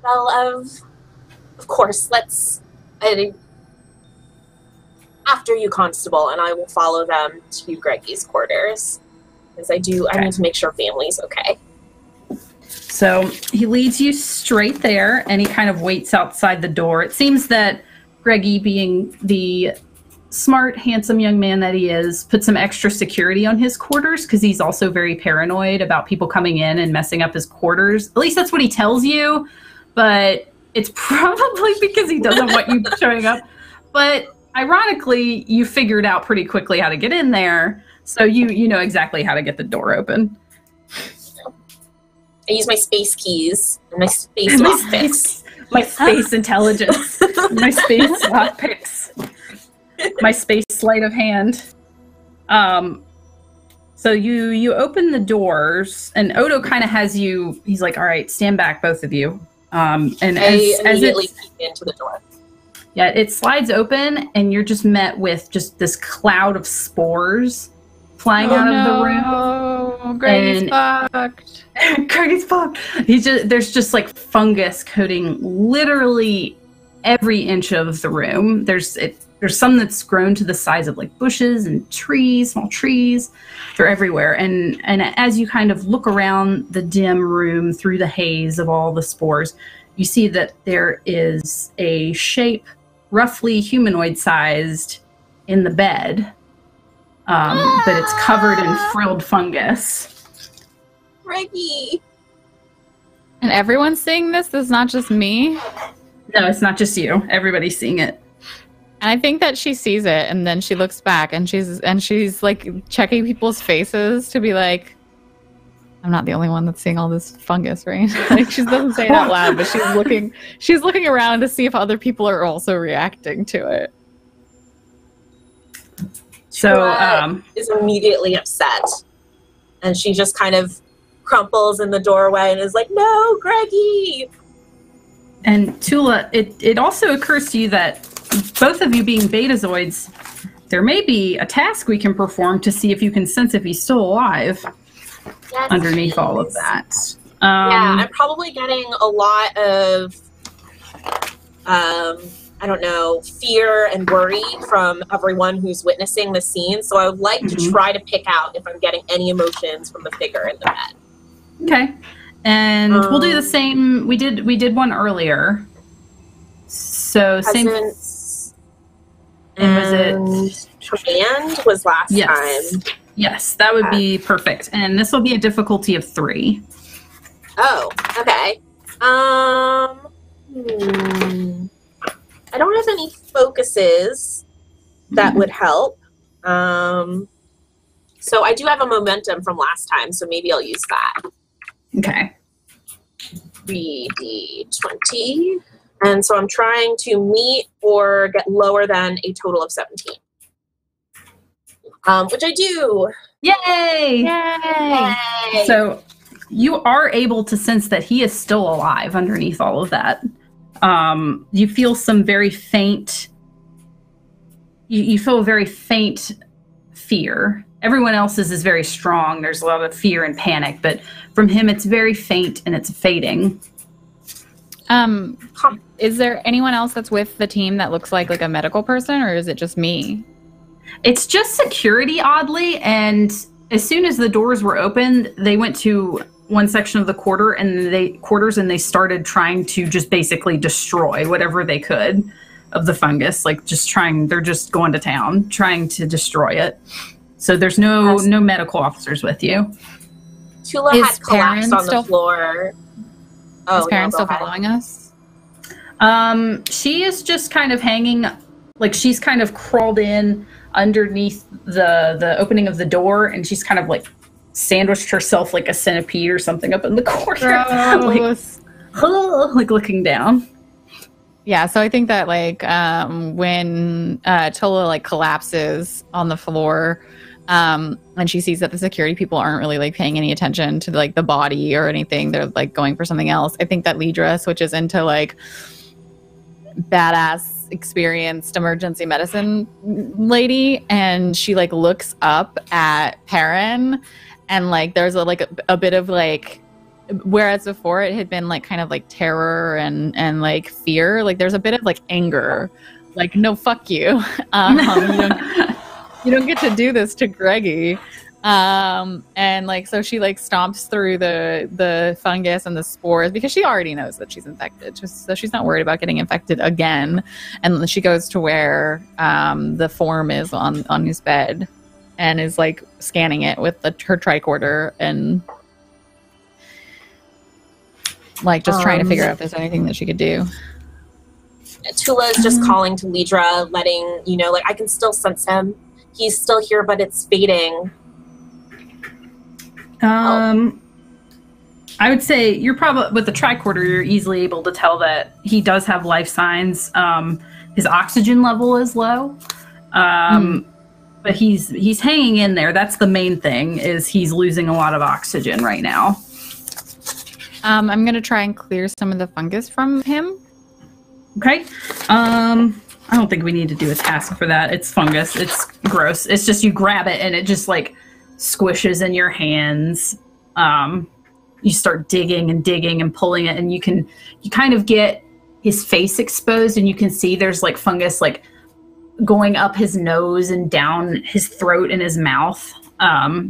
Speaker 3: Well, of course, after you, Constable, and I will follow them to Greggy's quarters. Because I need to make sure family's okay.
Speaker 1: So he leads you straight there, and he kind of waits outside the door. It seems that Greggy, being the smart, handsome young man that he is, put some extra security on his quarters because he's also very paranoid about people coming in and messing up his quarters. At least that's what he tells you, but it's probably because he doesn't want you showing up. But ironically, you figured out pretty quickly how to get in there, so you know exactly how to get the door open.
Speaker 3: I use my space keys and my space lockpicks.
Speaker 1: My space intelligence. My space lockpicks. My space sleight of hand. So you open the doors, and Odo kind of has you. He's like, "All right, stand back, both of you." And
Speaker 3: I immediately peek into the door.
Speaker 1: Yeah, it slides open, and you're just met with just this cloud of spores flying out of the room.
Speaker 2: Oh, Greggy's fucked.
Speaker 1: Greggy's fucked. There's just like fungus coating literally every inch of the room. There's some that's grown to the size of like bushes and trees, small trees. They're everywhere. And as you kind of look around the dim room through the haze of all the spores, you see that there is a shape roughly humanoid-sized in the bed, but it's covered in frilled fungus.
Speaker 3: Greggy!
Speaker 2: And everyone's seeing this? This is not just me?
Speaker 1: No, it's not just you. Everybody's seeing it.
Speaker 2: And I think that she sees it, and then she looks back, and she's like checking people's faces to be like, I'm not the only one that's seeing all this fungus, right? Like, she doesn't say it out loud, but she's looking around to see if other people are also reacting to it.
Speaker 1: So
Speaker 3: is immediately upset, and she just kind of crumples in the doorway and is like, "No, Greggy!"
Speaker 1: And Tula, it also occurs to you that both of you being Betazoids, there may be a task we can perform to see if you can sense if he's still alive.
Speaker 3: Yes,
Speaker 1: underneath all of that.
Speaker 3: Yeah, I'm probably getting a lot of, I don't know, fear and worry from everyone who's witnessing the scene. So I would like to try to pick out if I'm getting any emotions from the figure in the bed.
Speaker 1: Okay, and we'll do the same. We did one earlier. So same. And was
Speaker 3: it? And was last time.
Speaker 1: Yes, that would be perfect. And this will be a difficulty of 3.
Speaker 3: Oh, okay. I don't have any focuses that would help. So I do have a momentum from last time, so maybe I'll use that.
Speaker 1: Okay.
Speaker 3: 3d20. And so I'm trying to meet or get lower than a total of 17. Which I do.
Speaker 1: Yay!
Speaker 2: Yay!
Speaker 1: So you are able to sense that he is still alive underneath all of that. You feel some very faint. You feel a very faint fear. Everyone else's is very strong. There's a lot of fear and panic, but from him, it's very faint and it's fading.
Speaker 2: Is there anyone else that's with the team that looks like a medical person, or is it just me?
Speaker 1: It's just security, oddly, and as soon as the doors were opened, they went to one section of the quarters and they started trying to just basically destroy whatever they could of the fungus. They're just going to town, trying to destroy it. So there's no medical officers with you.
Speaker 3: Tula had collapsed on the floor.
Speaker 2: Is Paran still following us?
Speaker 1: She is just kind of hanging, she's kind of crawled in underneath the opening of the door, and she's kind of sandwiched herself like a centipede or something up in the corner, looking down.
Speaker 2: Yeah, so I think that when Tula collapses on the floor, and she sees that the security people aren't really paying any attention to the body or anything, they're going for something else. I think that Lidra switches into badass experienced emergency medicine lady, and she looks up at Paran, and there's a bit of whereas before it had been kind of terror and fear, there's a bit of anger, no, fuck you. You don't get to do this to Greggy. And so she stomps through the fungus and the spores because she already knows that she's infected, so she's not worried about getting infected again. And she goes to where the form is on his bed and is scanning it with her tricorder and just trying to figure out if there's anything that she could do.
Speaker 3: Tula is just calling to Lidra, letting you know, I can still sense him. He's still here, but it's fading.
Speaker 1: I would say you're probably, with the tricorder, you're easily able to tell that he does have life signs. His oxygen level is low, but he's hanging in there. That's the main thing, is he's losing a lot of oxygen right now.
Speaker 2: I'm going to try and clear some of the fungus from him.
Speaker 1: Okay. I don't think we need to do a task for that. It's fungus. It's gross. It's just you grab it and it just squishes in your hands. You start digging and pulling it, and you kind of get his face exposed, and you can see there's fungus going up his nose and down his throat and his mouth.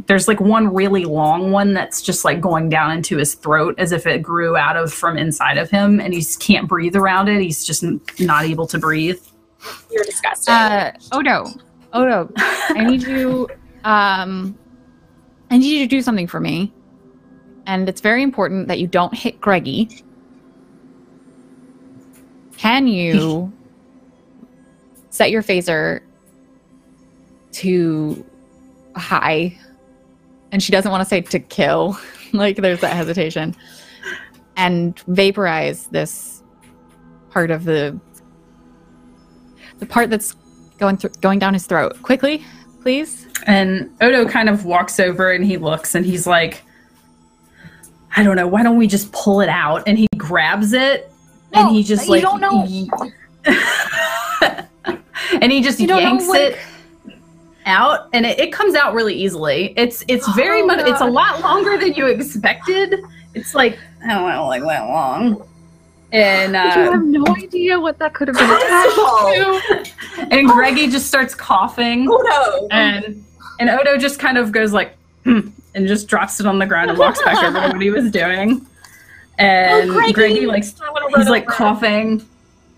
Speaker 1: There's one really long one that's just going down into his throat as if it grew from inside of him, and he can't breathe around it. He's just not able to breathe.
Speaker 3: You're disgusting.
Speaker 2: Odo, I need you to do something for me. And it's very important that you don't hit Greggy. Can you set your phaser to high? And she doesn't want to say to kill. There's that hesitation. And vaporize this part of the part that's going down his throat. Quickly, please. And
Speaker 1: Odo kind of walks over and he looks and he's like, I don't know, why don't we just pull it out? And he grabs it and he just
Speaker 2: you don't know.
Speaker 1: And he just yanks it out, and it comes out really easily. It's very much, it's a lot longer than you expected. It's I don't know, that long. And
Speaker 2: you have no idea what that could have been attached
Speaker 1: to. And Greggy just starts coughing.
Speaker 3: Odo.
Speaker 1: And Odo just kind of goes and just drops it on the ground and walks back over to what he was doing. And Greggy he's coughing,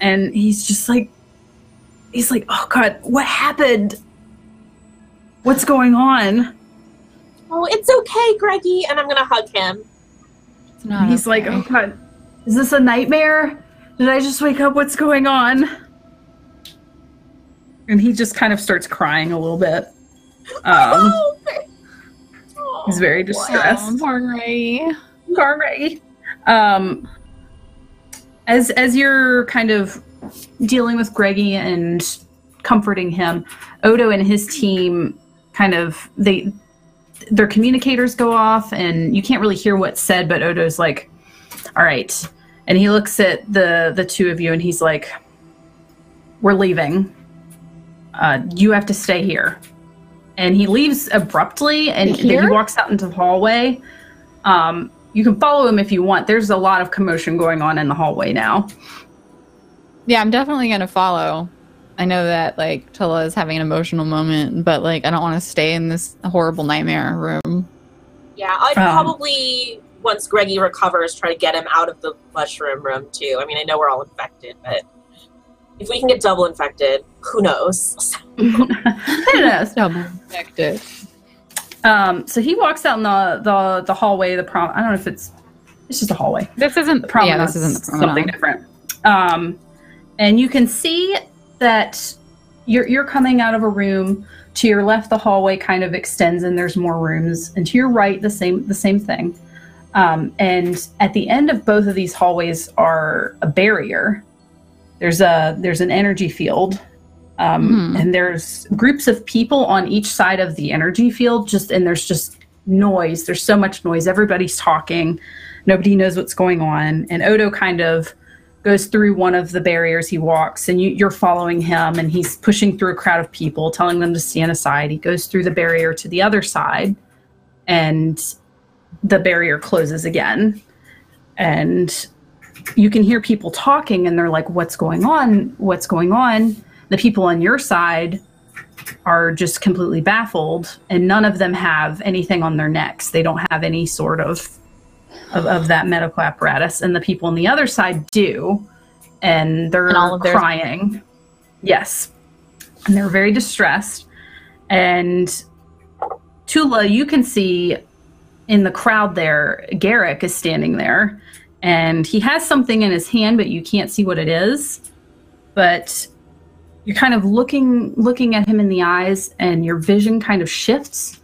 Speaker 1: and he's just he's oh God, what happened? What's going on?
Speaker 3: Oh, it's okay, Greggy. And I'm gonna hug him.
Speaker 2: It's not.
Speaker 1: He's
Speaker 2: okay.
Speaker 1: oh God, is this a nightmare? Did I just wake up? What's going on? And he just kind of starts crying a little bit. He's very distressed.
Speaker 2: Poor Greggy.
Speaker 1: Poor Greggy. As you're kind of dealing with Greggy and comforting him, Odo and his team they their communicators go off, and you can't really hear what's said, but Odo's like, all right. And he looks at the two of you, and he's like, we're leaving. You have to stay here. And he leaves abruptly, and he walks out into the hallway. You can follow him if you want. There's a lot of commotion going on in the hallway now.
Speaker 2: Yeah, I'm definitely going to follow. I know that, like, Tilla is having an emotional moment, but, like, I don't want to stay in this horrible nightmare room.
Speaker 3: Yeah, I'd probably, once Greggy recovers, try to get him out of the mushroom room, too. I mean, I know we're all infected, but if we can get double infected, who knows?
Speaker 1: Who knows?
Speaker 2: Double infected.
Speaker 1: So he walks out in the hallway, I don't know if it's just a hallway.
Speaker 2: This isn't the promenade. Yeah, this isn't the promenade.
Speaker 1: Something different. And you can see that you're coming out of a room. To your left, the hallway kind of extends, and there's more rooms. And to your right, the same thing. And at the end of both of these hallways are a barrier. There's an energy field, and there's groups of people on each side of the energy field. And there's just noise. There's so much noise. Everybody's talking. Nobody knows what's going on. And Odo kind of goes through one of the barriers. He walks, and you're following him, and he's pushing through a crowd of people, telling them to stand aside. He goes through the barrier to the other side, and the barrier closes again. And you can hear people talking, and they're like, what's going on? What's going on? The people on your side are just completely baffled, and none of them have anything on their necks. They don't have any sort of that medical apparatus, and the people on the other side do, and they're crying. Yes. And they're very distressed. And Tula, you can see in the crowd there, Garrick is standing there, and he has something in his hand, but you can't see what it is. But you're kind of looking at him in the eyes, and your vision kind of shifts,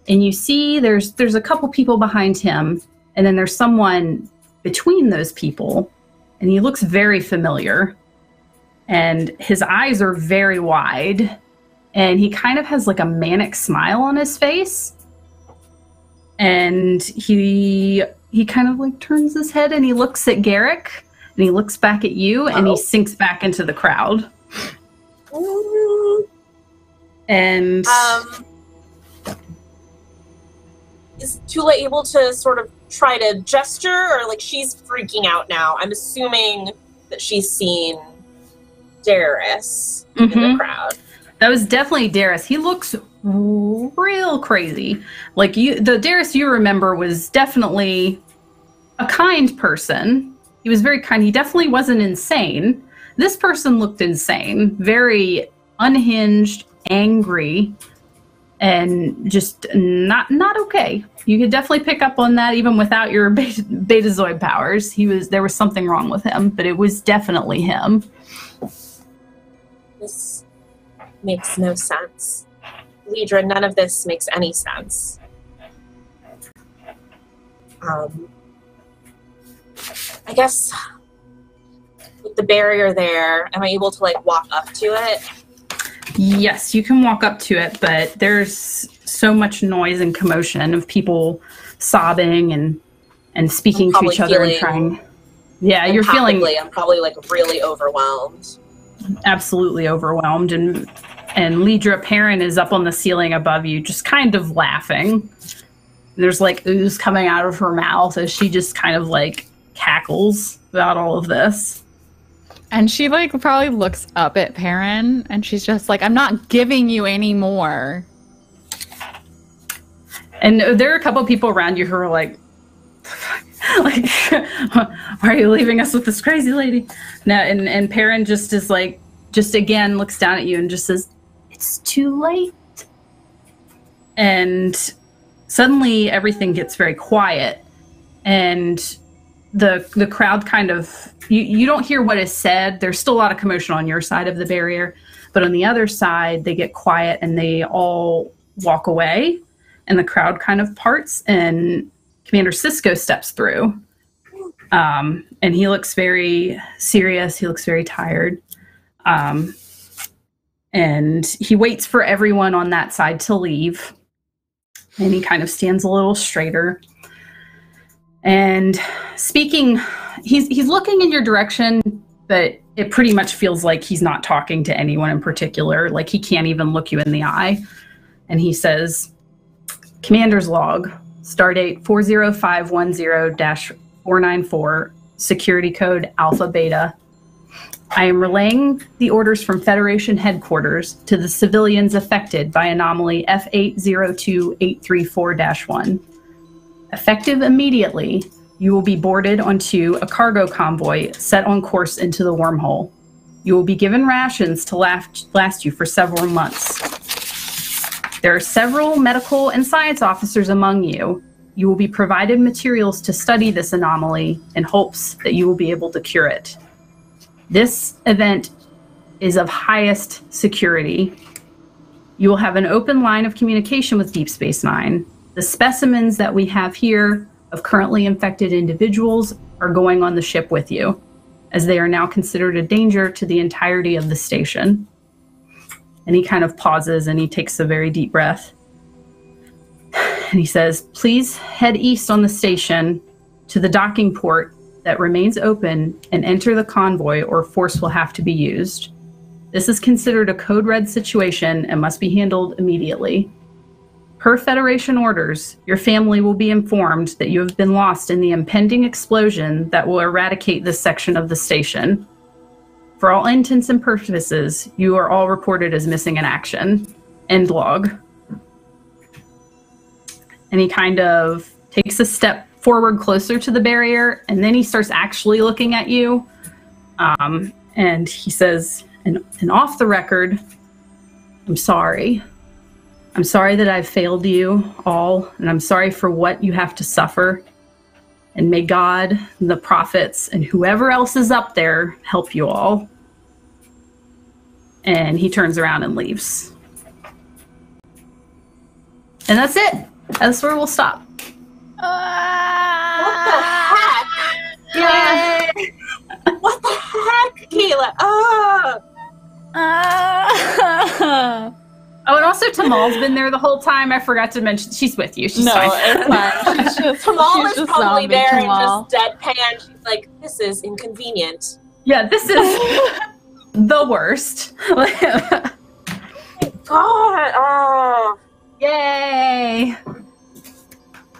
Speaker 1: and you see there's a couple people behind him, and then there's someone between those people, and he looks very familiar, and his eyes are very wide, and he kind of has like a manic smile on his face, and he kind of like turns his head, and he looks at Garrick, and he looks back at you, and he sinks back into the crowd. And
Speaker 3: is Tula able to sort of try to gesture, or like she's freaking out now? I'm assuming that she's seen Darius in the crowd.
Speaker 1: That was definitely Darius. He looks real crazy. Like the Darius you remember was definitely a kind person. He was very kind. He definitely wasn't insane. This person looked insane, very unhinged, angry, and just not okay. You could definitely pick up on that even without your Betazoid powers. There was something wrong with him, but it was definitely him.
Speaker 3: This makes no sense. Lidra, none of this makes any sense. I guess with the barrier there, am I able to like walk up to it?
Speaker 1: Yes, you can walk up to it, but there's so much noise and commotion of people sobbing and speaking to each other and trying. Yeah, you're feeling.
Speaker 3: I'm probably like really overwhelmed.
Speaker 1: Absolutely overwhelmed, and Lidra Paran is up on the ceiling above you, just kind of laughing. There's like ooze coming out of her mouth as she just kind of like cackles about all of this.
Speaker 2: And she like probably looks up at Paran, and she's just like, I'm not giving you any more.
Speaker 1: And there are a couple of people around you who are like, why are you leaving us with this crazy lady? No, and Paran just is like, just again looks down at you and just says, it's too late. And suddenly everything gets very quiet, and the crowd kind of, you don't hear what is said. There's still a lot of commotion on your side of the barrier, but on the other side, they get quiet and they all walk away, and the crowd kind of parts, and Commander Cisco steps through. And he looks very serious. He looks very tired. And he waits for everyone on that side to leave. And he kind of stands a little straighter. And speaking, he's looking in your direction, but it pretty much feels like he's not talking to anyone in particular. Like he can't even look you in the eye. And he says, Commander's log, stardate 40510-494, security code Alpha Beta. I am relaying the orders from Federation headquarters to the civilians affected by anomaly F802834-1. Effective immediately, you will be boarded onto a cargo convoy set on course into the wormhole. You will be given rations to last you for several months. There are several medical and science officers among you. You will be provided materials to study this anomaly in hopes that you will be able to cure it. This event is of highest security. You will have an open line of communication with Deep Space Nine. The specimens that we have here of currently infected individuals are going on the ship with you, as they are now considered a danger to the entirety of the station. And he kind of pauses and he takes a very deep breath. And he says, please head east on the station to the docking port that remains open and enter the convoy or force will have to be used. This is considered a code red situation and must be handled immediately. Per Federation orders, your family will be informed that you have been lost in the impending explosion that will eradicate this section of the station. For all intents and purposes, you are all reported as missing in action. End log. And he kind of takes a step forward closer to the barrier, and then he starts actually looking at you. And he says, and off the record, I'm sorry. I'm sorry that I've failed you all, and I'm sorry for what you have to suffer. And may God, and the prophets, and whoever else is up there help you all. And he turns around and leaves. And that's it. That's where we'll stop.
Speaker 3: What the heck?
Speaker 1: Yay!
Speaker 3: What the heck, Kayla?
Speaker 1: Oh, and also Tamal's been there the whole time. I forgot to mention she's with you. She's fine.
Speaker 2: It's fine. She's just,
Speaker 3: Tamal
Speaker 2: she's
Speaker 3: is
Speaker 2: just
Speaker 3: probably
Speaker 2: zombie
Speaker 3: there
Speaker 2: Tamal.
Speaker 3: and just deadpan. She's like, this is inconvenient.
Speaker 1: Yeah, this is the worst.
Speaker 3: God. Oh.
Speaker 1: Yay!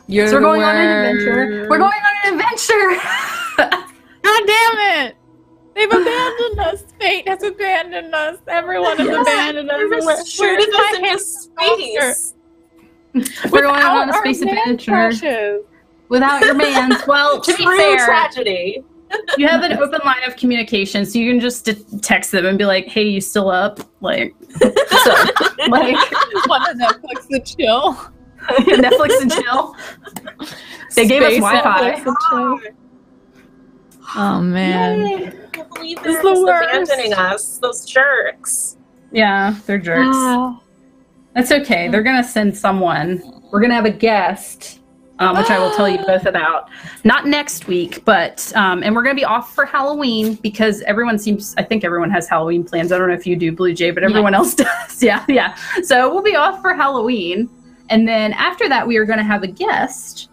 Speaker 2: You're
Speaker 1: So we're
Speaker 2: the
Speaker 1: going on an
Speaker 2: worst.
Speaker 1: adventure. We're going on an adventure.
Speaker 2: God damn it! They've abandoned us. Fate has abandoned us. Everyone has abandoned us.
Speaker 3: We're shooting us into space.
Speaker 1: We're going on a
Speaker 2: Without
Speaker 1: space
Speaker 2: our man
Speaker 1: adventure
Speaker 2: crushes.
Speaker 1: without your mans. Well, to be
Speaker 3: True
Speaker 1: fair,
Speaker 3: tragedy.
Speaker 1: you have an open line of communication, so you can just text them and be like, "Hey, you still up?" Like, so, like
Speaker 2: Want to Netflix and chill?
Speaker 1: Netflix and chill. They gave us
Speaker 2: Space
Speaker 1: Wi-Fi.
Speaker 2: Netflix and chill. Oh man.
Speaker 3: I can't believe
Speaker 2: This
Speaker 3: they're
Speaker 2: is the
Speaker 3: just
Speaker 2: worst.
Speaker 3: abandoning us. Those jerks.
Speaker 1: Yeah, they're jerks. That's okay. They're gonna send someone. We're gonna have a guest, which I will tell you both about. Not next week, but and we're gonna be off for Halloween because I think everyone has Halloween plans. I don't know if you do, Blue Jay, but everyone else does. Yeah. So we'll be off for Halloween, and then after that, we are gonna have a guest.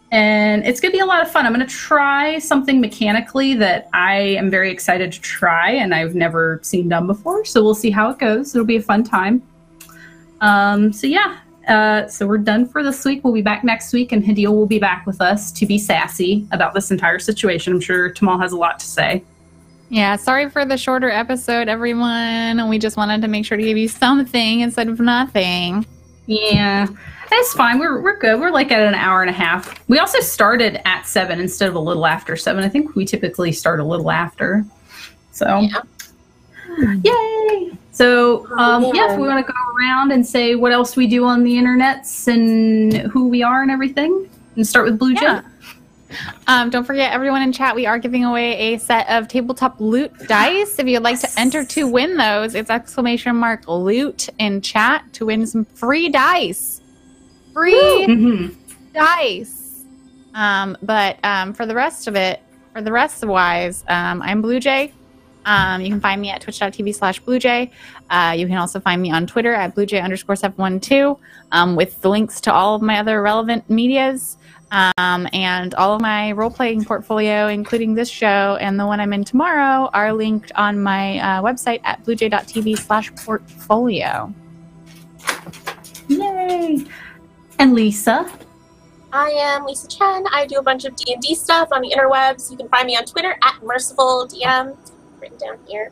Speaker 1: And it's going to be a lot of fun. I'm going to try something mechanically that I am very excited to try and I've never seen done before. So we'll see how it goes. It'll be a fun time. So we're done for this week. We'll be back next week and Hadil will be back with us to be sassy about this entire situation. I'm sure Tamal has a lot to say.
Speaker 2: Yeah, sorry for the shorter episode, everyone. We just wanted to make sure to give you something instead of nothing.
Speaker 1: Yeah, it's fine. We're good. We're like at an hour and a half. We also started at 7 instead of a little after 7. I think we typically start a little after. So, Yay! So, if we want to go around and say what else we do on the internets and who we are and everything, and start with Blue Jay.
Speaker 2: Don't forget, everyone in chat, we are giving away a set of tabletop loot dice. If you'd like to enter to win those, it's !loot in chat to win some free dice. Free dice. But for the rest of it, I'm Blue Jay. You can find me at twitch.tv/bluejay. You can also find me on Twitter at bluejay_712 with the links to all of my other relevant medias and all of my role-playing portfolio, including this show and the one I'm in tomorrow, are linked on my website at bluejay.tv/portfolio.
Speaker 1: Yay! And Lisa?
Speaker 3: I am Lisa Chen. I do a bunch of D&D stuff on the interwebs. You can find me on Twitter at MercifulDM, written down here.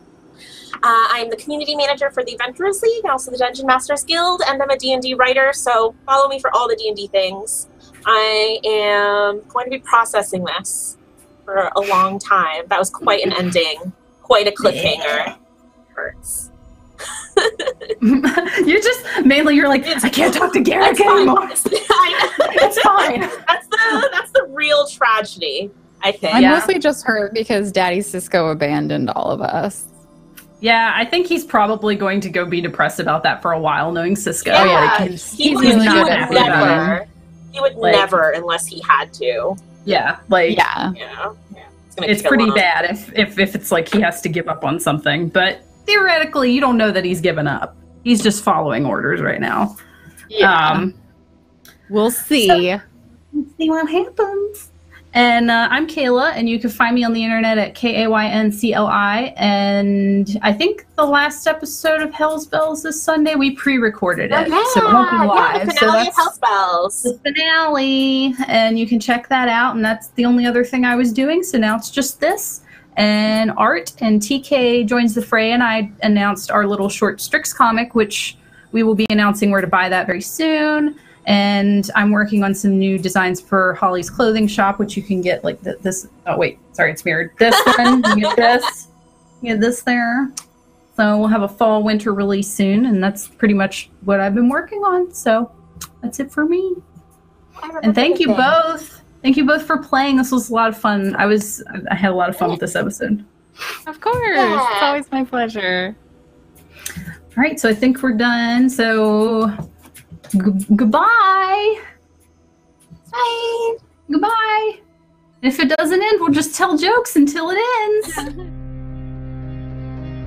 Speaker 3: I'm the community manager for the Adventurers League and also the Dungeon Masters Guild, and I'm a D&D writer, so follow me for all the D&D things. I am going to be processing this for a long time. That was quite an ending, quite a cliffhanger. Yeah. Hurts.
Speaker 1: You're like, I can't talk to Garrick anymore. It's fine.
Speaker 3: That's the real tragedy, I think.
Speaker 2: I'm mostly just hurt because Daddy Cisco abandoned all of us.
Speaker 1: Yeah, I think he's probably going to go be depressed about that for a while, knowing Cisco.
Speaker 3: Yeah, he would never unless he had to.
Speaker 1: Yeah,
Speaker 3: it's
Speaker 1: pretty bad if it's like he has to give up on something, but theoretically, you don't know that he's given up. He's just following orders right now.
Speaker 2: Yeah. We'll see.
Speaker 1: So, let's see what happens. And I'm Kayla, and you can find me on the internet at KAYNCLI. And I think the last episode of Hell's Bells this Sunday, we pre-recorded it. So it won't be live.
Speaker 3: The finale of Hell's Bells.
Speaker 1: The finale. And you can check that out. And that's the only other thing I was doing. So now it's just this. And Art and TK joins the fray, and I announced our little short Strix comic, which we will be announcing where to buy that very soon. And I'm working on some new designs for Holly's clothing shop, which you can get like this. Oh, wait, sorry, it's mirrored. This one, you get this. You get this there. So we'll have a fall winter release soon, and that's pretty much what I've been working on. So that's it for me. And thank you both. Thank you both for playing. This was a lot of fun. I had a lot of fun with this episode.
Speaker 2: Of course. Yeah. It's always my pleasure.
Speaker 1: All right, so I think we're done. So goodbye.
Speaker 3: Bye.
Speaker 1: Goodbye. If it doesn't end, we'll just tell jokes until it ends.